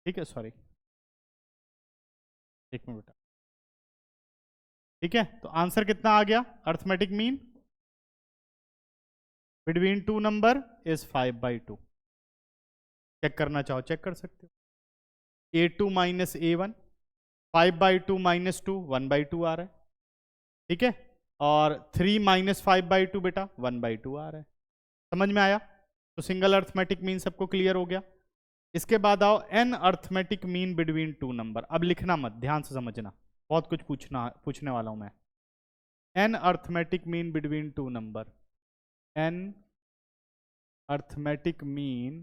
ठीक है। सॉरी, एक मिनट बेटा, ठीक है। तो आंसर कितना आ गया, arithmetic mean between two number is 5 by 2। Check करना चाहो चेक कर सकते हो। A2 minus A1, 5 by 2 minus 2, 1 by 2 आ रहा है, ठीक है। और 3 माइनस 5 बाई 2 बेटा 1 बाई 2 आ रहा है, समझ में आया। तो सिंगल अर्थमेटिक मीन सबको क्लियर हो गया। इसके बाद आओ n arithmetic mean between two number. अब लिखना मत, ध्यान से समझना, बहुत कुछ पूछने वाला हूं मैं। N arithmetic mean between two number, n arithmetic mean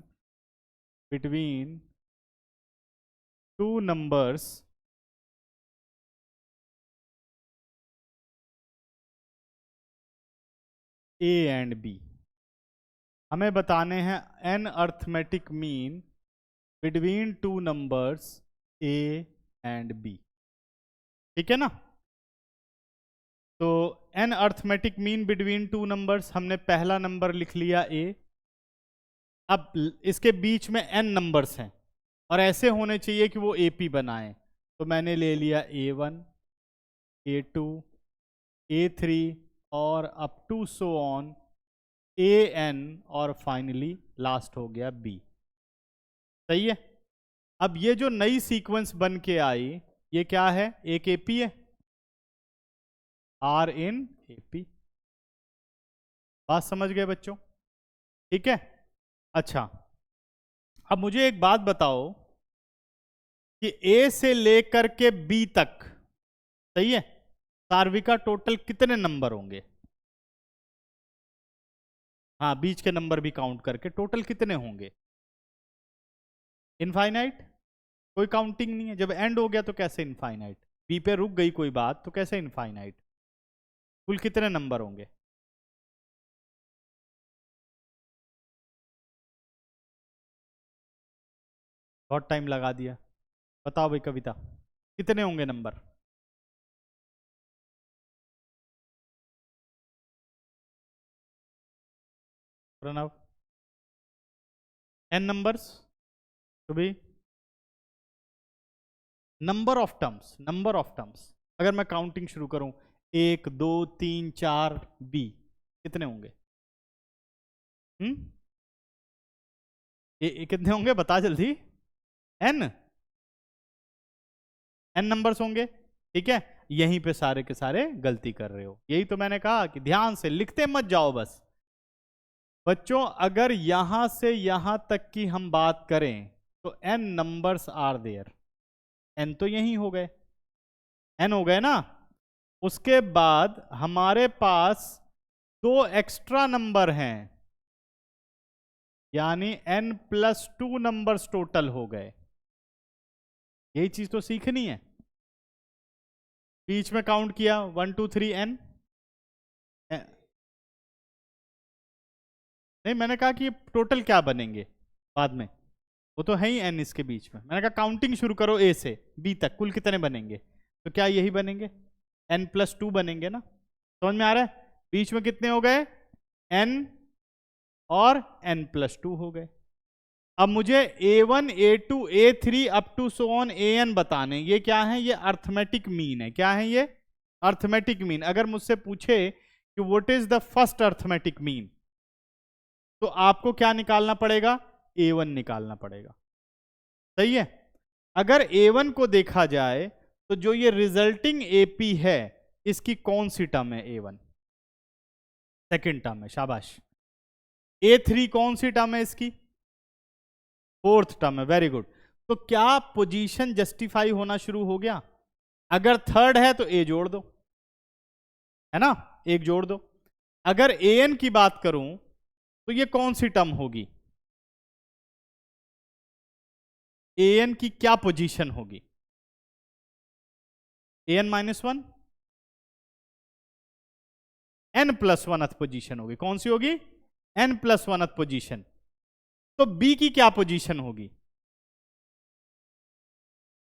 between two numbers A and B। हमें बताने हैं n arithmetic mean between two numbers A and B। ठीक है ना? तो n arithmetic mean between two numbers, हमने पहला नंबर लिख लिया A। अब इसके बीच में n नंबर्स हैं और ऐसे होने चाहिए कि वो AP बनाएं। तो मैंने ले लिया A1, A2, A3 और up to so on AN और फाइनली लास्ट हो गया B। सही है? अब ये जो नई सीक्वेंस बन के आई, ये क्या है? एक AP है, R in AP। बात समझ गए बच्चों? ठीक है। अच्छा, अब मुझे एक बात बताओ कि A से लेकर के B तक, सही है, सार्विका टोटल कितने नंबर होंगे? हाँ, बीच के नंबर भी काउंट करके टोटल कितने होंगे? इनफाइनाइट। कोई काउंटिंग नहीं है। जब एंड हो गया तो कैसे इनफाइनाइट? बी पे रुक गई कोई बात तो कैसे इनफाइनाइट? कुल कितने नंबर होंगे? बहुत टाइम लगा दिया। बताओ भाई कविता, कितने होंगे नंबर? प्रणव, एन नंबर्स तो भी number of terms, number of terms. अगर मैं काउंटिंग शुरू करूं 1 2 3 4 B, कितने होंगे? ये कितने होंगे बता जल्दी। एन नंबर्स होंगे। ठीक है, यहीं पे सारे के सारे गलती कर रहे हो। यही तो मैंने कहा कि ध्यान से लिखते मत जाओ बस। बच्चों अगर यहां से यहां तक की हम बात करें तो n numbers are there. n तो यही हो गए, n हो गए ना। उसके बाद हमारे पास 2 एक्स्ट्रा नंबर हैं, यानी n+2 नंबर्स टोटल हो गए। यही चीज तो सीखनी है। बीच में काउंट किया 1 2 3 n। नहीं, मैंने कहा कि टोटल क्या बनेंगे बाद में, वो तो है ही n इसके बीच में। मैंने कहा काउंटिंग शुरू करो A से B तक, कुल कितने बनेंगे? तो क्या यही बनेंगे? n+2 बनेंगे ना। समझ में आ रहा है? बीच में कितने हो गए? n और n+2 हो गए। अब मुझे A1 A2 A3 up to so on AN बताने। ये क्या है? ये अर्थमेटिक मीन है। क्या है ये? Arithmetic mean. अगर मुझसे पूछे कि what is the first arithmetic mean, तो आपको क्या निकालना पड़ेगा? A1 निकालना पड़ेगा। सही है? अगर A1 को देखा जाए तो जो ये रिजल्टिंग AP है, इसकी कौन सी टर्म है? A1 सेकंड टर्म है, शाबाश। A3 कौन सी टर्म है इसकी? फोर्थ टर्म है, वेरी गुड। तो क्या पोजीशन जस्टिफाई होना शुरू हो गया? अगर थर्ड है तो A जोड़ दो, है ना, एक जोड़ दो। अगर AN की बात करूं तो ये कौन सी टर्म होगी? AN की क्या पोजीशन होगी? AN-1 n+1th पोजीशन होगी। कौन सी होगी? n+1th position. तो B की क्या पोजीशन होगी?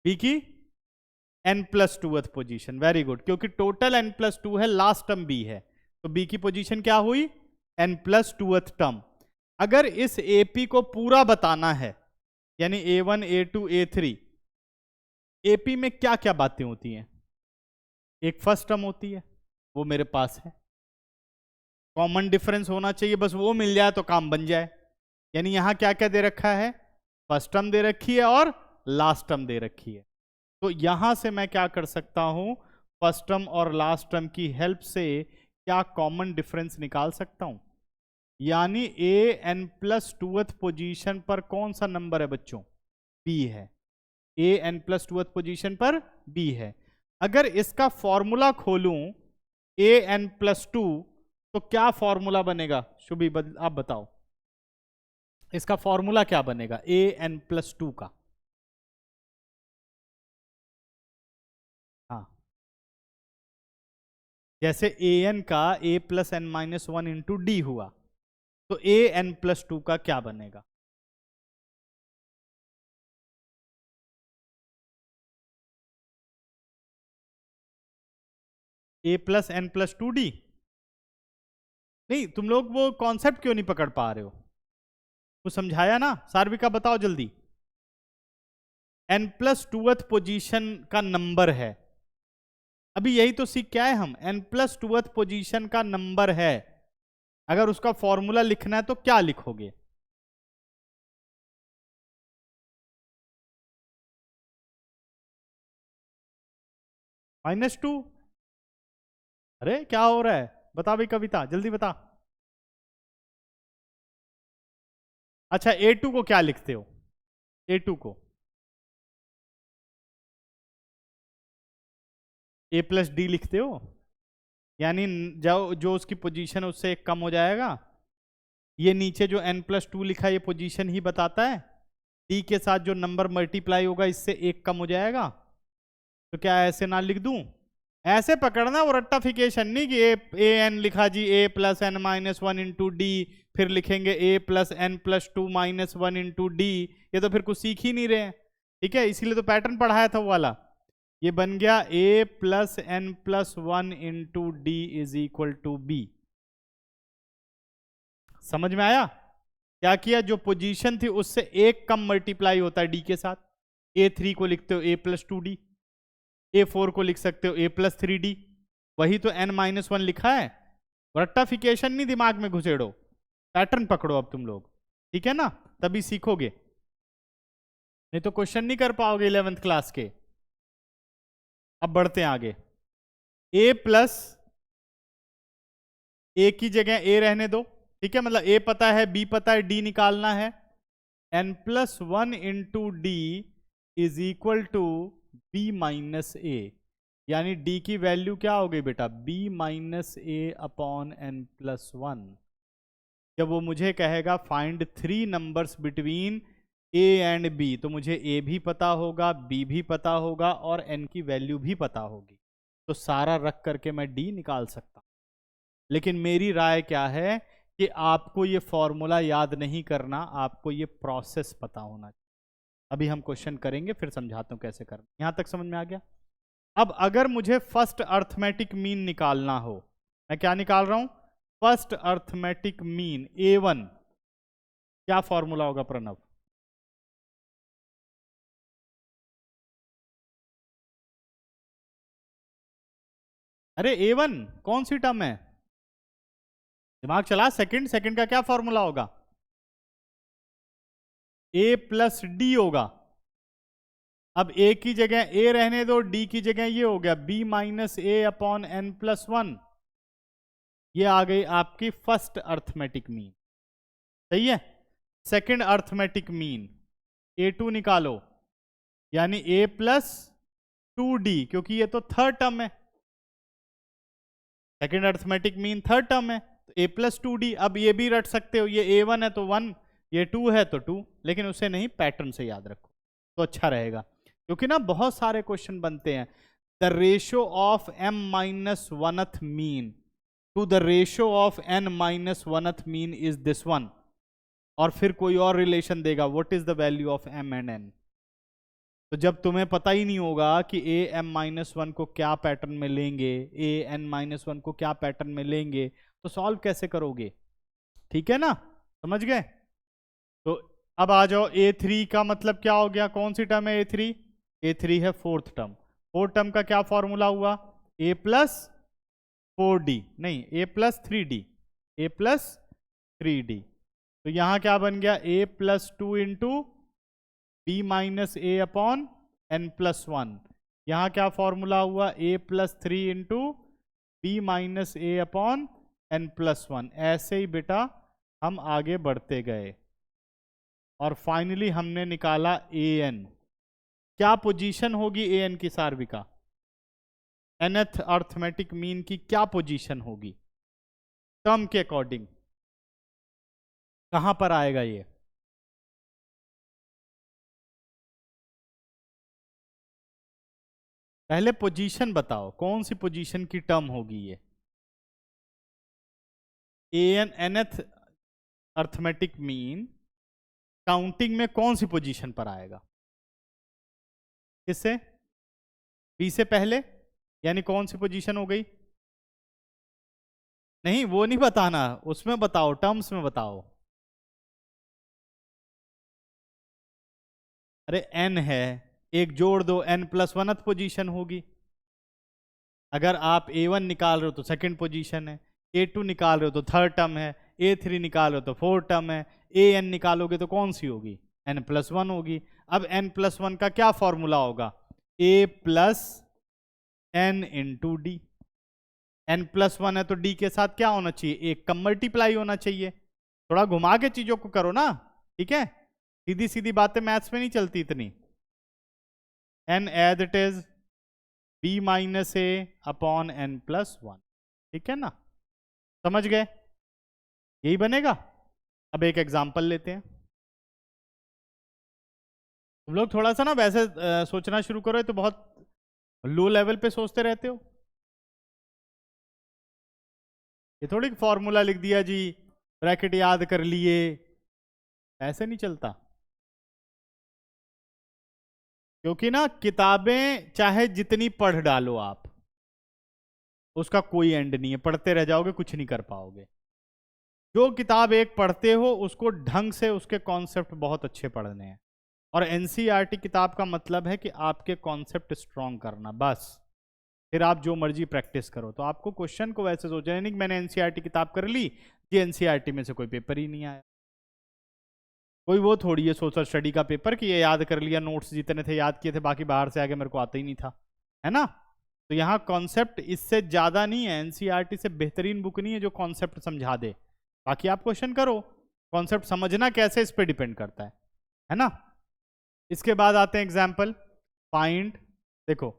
B की n+2th पोजीशन। वेरी गुड, क्योंकि टोटल n+2 है, लास्ट टर्म B है, तो B की पोजीशन क्या हुई? n+2th term. अगर इस AP को पूरा बताना है, यानी A1 A2 A3, AP में क्या क्या बातें होती हैं? एक फर्स्ट टर्म होती है, वो मेरे पास है। कॉमन डिफरेंस होना चाहिए, बस वो मिल जाए तो काम बन जाए। यानी यहां क्या क्या दे रखा है? फर्स्ट टर्म दे रखी है और लास्ट टर्म दे रखी है। तो यहां से मैं क्या कर सकता हूं? फर्स्ट टर्म और लास्ट टर्म की हेल्प से क्या कॉमन डिफरेंस निकाल सकता हूं। यानी AN+2th पोजीशन पर कौन सा नंबर है बच्चों? B है। AN+2th पोजीशन पर B है। अगर इसका फॉर्मूला खोलूं AN+2, तो क्या फॉर्मूला बनेगा? शुभी आप बताओ। इसका फॉर्मूला क्या बनेगा ए एन प्लस 2 का? हाँ, जैसे ए एन का A plus N minus 1 into D हुआ, तो ए एन प्लस 2 का क्या बनेगा? A plus N plus 2 D. नहीं, तुम लोग वो कॉन्सेप्ट क्यों नहीं पकड़ पा रहे हो? वो समझाया ना, सार्विका बताओ जल्दी। एन प्लस टूथ पोजीशन का नंबर है, अभी यही तो सीख क्या है हम, एन प्लस टूथ पोजीशन का नंबर है। अगर उसका फॉर्मूला लिखना है तो क्या लिखोगे? -2। अरे क्या हो रहा है, बता भाई कविता जल्दी बता। अच्छा, A2 को क्या लिखते हो? A2 को A प्लस डी लिखते हो, यानी जो जो उसकी पोजीशन है उससे एक कम हो जाएगा। ये नीचे जो n प्लस 2 लिखा है ये पोजीशन ही बताता है, डी के साथ जो नंबर मल्टीप्लाई होगा इससे एक कम हो जाएगा। तो क्या ऐसे ना लिख दूं? ऐसे पकड़ना, वो रट्टाफिकेशन नहीं कि ए एन लिखा जी A plus N minus 1 into D, फिर लिखेंगे A plus N plus 2 minus 1 into D. ये तो फिर कुछ सीख ही नहीं रहे हैं, ठीक है, इसीलिए तो पैटर्न पढ़ाया था वो वाला। ये बन गया a plus N plus 1 into D is equal to B. समझ में आया? क्या किया, जो पोजीशन थी उससे एक कम मल्टीप्लाई होता है डी के साथ। A3 को लिखते हो a प्लस 2d, A4 को लिख सकते हो a प्लस 3d, वही तो n माइनस 1 लिखा है। रट्टाफिकेशन नहीं दिमाग में घुसेड़ो, पैटर्न पकड़ो अब तुम लोग, ठीक है ना, तभी सीखोगे, नहीं तो क्वेश्चन नहीं कर पाओगे 11th क्लास के। अब बढ़ते हैं आगे। a प्लस, a की जगह a रहने दो, ठीक है, मतलब a पता है, b पता है, d निकालना है। n plus 1 into D is equal to b minus A, यानी d की वैल्यू क्या हो गई बेटा, b minus A upon n plus 1। जब वो मुझे कहेगा find 3 numbers between a and b, तो मुझे a भी पता होगा, b भी पता होगा और n की वैल्यू भी पता होगी, तो सारा रख करके मैं d निकाल सकता हूं। लेकिन मेरी राय क्या है कि आपको ये फॉर्मूला याद नहीं करना, आपको ये प्रोसेस पता होना चाहिए। अभी हम क्वेश्चन करेंगे, फिर समझाता हूं कैसे करना। यहां तक समझ में आ गया? अब अगर मुझे फर्स्ट अर्थमेटिक मीन निकालना हो, मैं क्या निकाल रहा हूं, फर्स्ट अर्थमेटिक मीन A1, क्या फॉर्मूला होगा प्रणव? अरे A1 कौन सी टर्म है, दिमाग चला, सेकंड, सेकंड का क्या फॉर्मूला होगा, a प्लस डी होगा। अब a की जगह a रहने दो, d की जगह ये हो गया b minus A upon n plus 1। ये आ गई आपकी फर्स्ट अर्थमेटिक मीन, सही है। सेकंड अर्थमेटिक मीन A2 निकालो, यानी a प्लस 2d, क्योंकि ये तो थर्ड टर्म है, second arithmetic mean third term है, तो a प्लस 2d। अब ये भी रट सकते हो, ये A1 है तो 1, ये 2 है तो 2, लेकिन उसे नहीं, पैटर्न से याद रखो तो अच्छा रहेगा, क्योंकि ना बहुत सारे क्वेश्चन बनते हैं। The ratio of m minus oneth mean to the ratio of n minus oneth mean is this one, और फिर कोई और रिलेशन देगा, what is the value of m and n। तो जब तुम्हें पता ही नहीं होगा कि a m माइनस 1 को क्या पैटर्न में लेंगे, a n माइनस 1 को क्या पैटर्न में लेंगे, तो सॉल्व कैसे करोगे, ठीक है ना, समझ गए? तो अब आ जाओ, A3 का मतलब क्या हो गया, कौन सी टर्म है A3? A3 है फोर्थ टर्म। फोर्थ टर्म का क्या फॉर्मूला हुआ, a प्लस 4d, नहीं a plus 3d, a plus 3d। तो यहां क्या बन गया, a plus 2 into B minus A upon n plus 1। यहां क्या फॉर्मूला हुआ, a plus 3 into B minus A upon n plus 1। ऐसे ही बेटा हम आगे बढ़ते गए और फाइनली हमने निकाला an। क्या पोजीशन होगी an की सार्विका, nth अर्थमेटिक मीन की क्या पोजीशन होगी टर्म के अकॉर्डिंग, कहां पर आएगा ये, पहले पोजीशन बताओ, कौन सी पोजीशन की टर्म होगी ये? An nth arithmetic mean counting में कौन सी पोजीशन पर आएगा? किससे? बी से पहले, यानी कौन सी पोजीशन हो गई? नहीं वो नहीं बताना, उसमें बताओ, टर्म्स में बताओ। अरे n है, एक जोड़ दो, n+1th पोजीशन होगी। अगर आप A1 निकाल रहे हो तो सेकंड पोजीशन है, A2 निकाल रहे हो तो थर्ड टर्म है, A3 निकाल रहे हो तो फोर्थ टर्म है, AN निकालोगे तो कौन सी होगी? n+1 होगी। अब n+1 का क्या फॉर्मूला होगा? A plus n into D. n+1 है तो d के साथ क्या होना चाहिए? एक कम मल्टीप्लाई होना चाहिए। थोड़ा घुमा के चीजों को करो ना, ठीक है? सीधी सीधी बातें मैथ्स में नहीं चलती इतनी। n as it is b minus A upon n+1, ठीक है ना? समझ गए? यही बनेगा। अब एक एग्जांपल लेते हैं। तुम लोग थोड़ा सा ना वैसे सोचना शुरू करो, तो बहुत लो लेवल पे सोचते रहते हो। ये थोड़ी फॉर्मूला लिख दिया जी, ब्रैकेट याद कर लिए, ऐसे नहीं चलता। क्योंकि ना किताबें चाहे जितनी पढ़ डालो आप, उसका कोई एंड नहीं है, पढ़ते रह जाओगे, कुछ नहीं कर पाओगे। जो किताब एक पढ़ते हो उसको ढंग से उसके कॉन्सेप्ट बहुत अच्छे पढ़ने हैं। और एनसीईआरटी किताब का मतलब है कि आपके कॉन्सेप्ट स्ट्रॉन्ग करना, बस। फिर आप जो मर्जी प्रैक्टिस करो। तो आपको क्वेश्चन को वैसे सोचना नहीं कि मैंने एनसीईआरटी किताब कर ली, ये एनसीईआरटी में से कोई पेपर ही नहीं आया। कोई वो थोड़ी है सोशल स्टडी का पेपर कि ये याद कर लिया, नोट्स जितने थे याद किए थे, बाकी बाहर से आगे मेरे को आता ही नहीं था, है ना? तो यहाँ कॉन्सेप्ट इससे ज्यादा नहीं है, एनसीईआरटी से बेहतरीन बुक नहीं है जो कॉन्सेप्ट समझा दे। बाकी आप क्वेश्चन करो, कॉन्सेप्ट समझना कैसे इस पे डिपेंड करता है ना? इसके बाद आते हैं एग्जाम्पल। फाइंड, देखो,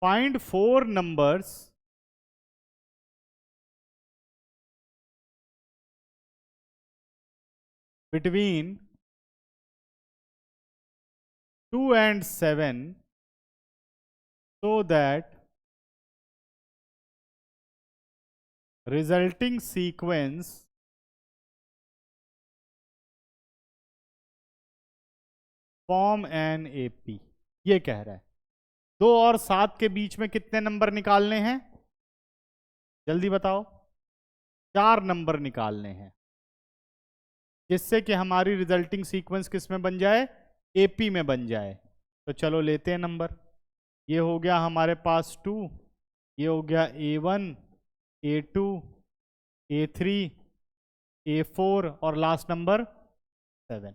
find 4 numbers between 2 and 7 so that resulting sequence form an AP। ये कह रहा है 2 और 7 के बीच में कितने नंबर निकालने हैं? जल्दी बताओ। 4 नंबर निकालने हैं, जिससे कि हमारी रिजल्टिंग सीक्वेंस किस में बन जाए? एपी में बन जाए। तो चलो लेते हैं नंबर। ये हो गया हमारे पास 2, ये हो गया A1, A2, A3, A4 और लास्ट नंबर 7।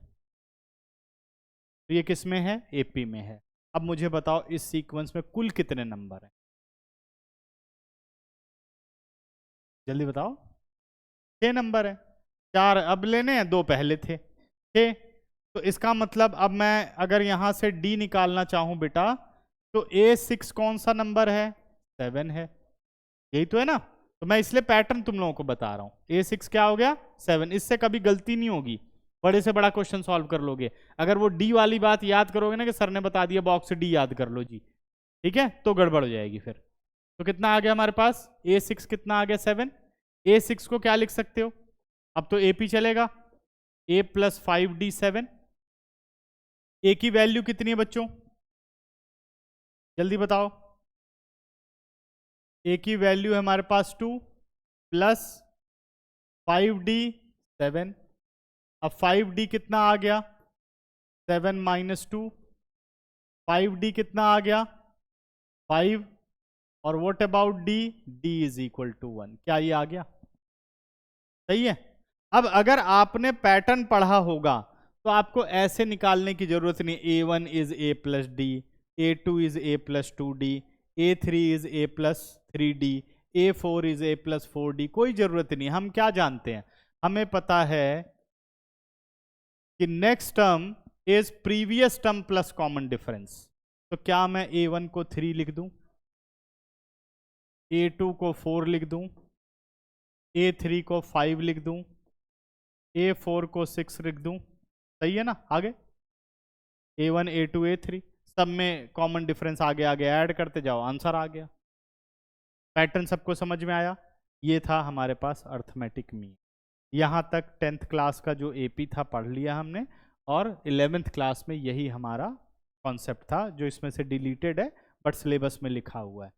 तो ये किस में है? एपी में है। अब मुझे बताओ इस सीक्वेंस में कुल कितने नंबर हैं? जल्दी बताओ। 6 नंबर है। 4 अब लेने हैं, 2 पहले थे 6। तो इसका मतलब अब मैं अगर यहां से D निकालना चाहूं बेटा, तो A6 कौन सा नंबर है? 7 है। यही तो है ना? तो मैं इसलिए पैटर्न तुम लोगों को बता रहा हूं। A6 क्या हो गया? 7। इससे कभी गलती नहीं होगी, बड़े से बड़ा क्वेश्चन सॉल्व कर लोगे। अगर वो D वाली बात याद करोगे ना कि सर ने बता दिया बॉक्स D याद कर लो जी, ठीक है, तो गड़बड़ हो जाएगी फिर। तो कितना आ गया हमारे पास? A6 कितना आ गया? 7। A6 को क्या लिख सकते हो? अब तो AP चलेगा, A + 5D 7। A की वैल्यू कितनी है बच्चों? जल्दी बताओ। A की वैल्यू है हमारे पास 2 + 5D 7। अब 5D कितना आ गया? 7 - 2। 5D कितना आ गया? 5। और व्हाट अबाउट D? D = 1। क्या ये आ गया? सही है। अब अगर आपने पैटर्न पढ़ा होगा तो आपको ऐसे निकालने की जरूरत नहीं। A1 = A + D, A2 = A + 2D, A3 = A + 3D, A4 = A + 4D। कोई जरूरत नहीं। हम क्या जानते हैं? हमें पता है कि next term is previous term plus common difference. तो क्या मैं A1 को 3 लिख दूं, A2 को 4 लिख दूं, A3 को 5 लिख दूं, A4 को 6 लिख दूं? सही है ना? आगे A1, A2, A3 सब में कॉमन डिफरेंस आगे आगे ऐड करते जाओ, आंसर आ गया। पैटर्न सबको समझ में आया? ये था हमारे पास अर्थमेटिक मीन। यहाँ तक 10th क्लास का जो एपी था पढ़ लिया हमने, और 11th क्लास में यही हमारा कॉन्सेप्ट था जो इसमें से डिलीटेड है बट सिलेबस में लिखा हुआ है।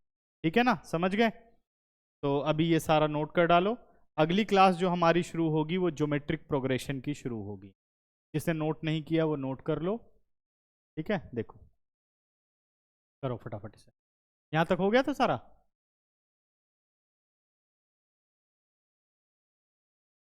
ठीक है ना, समझ गए? तो अभी ये सारा नोट कर डालो। अगली क्लास जो हमारी शुरू होगी वो ज्योमेट्रिक प्रोग्रेशन की शुरू होगी। जिसने नोट नहीं किया वो नोट कर लो। ठीक है, देखो करो फटाफट से। यहाँ तक हो गया था सारा?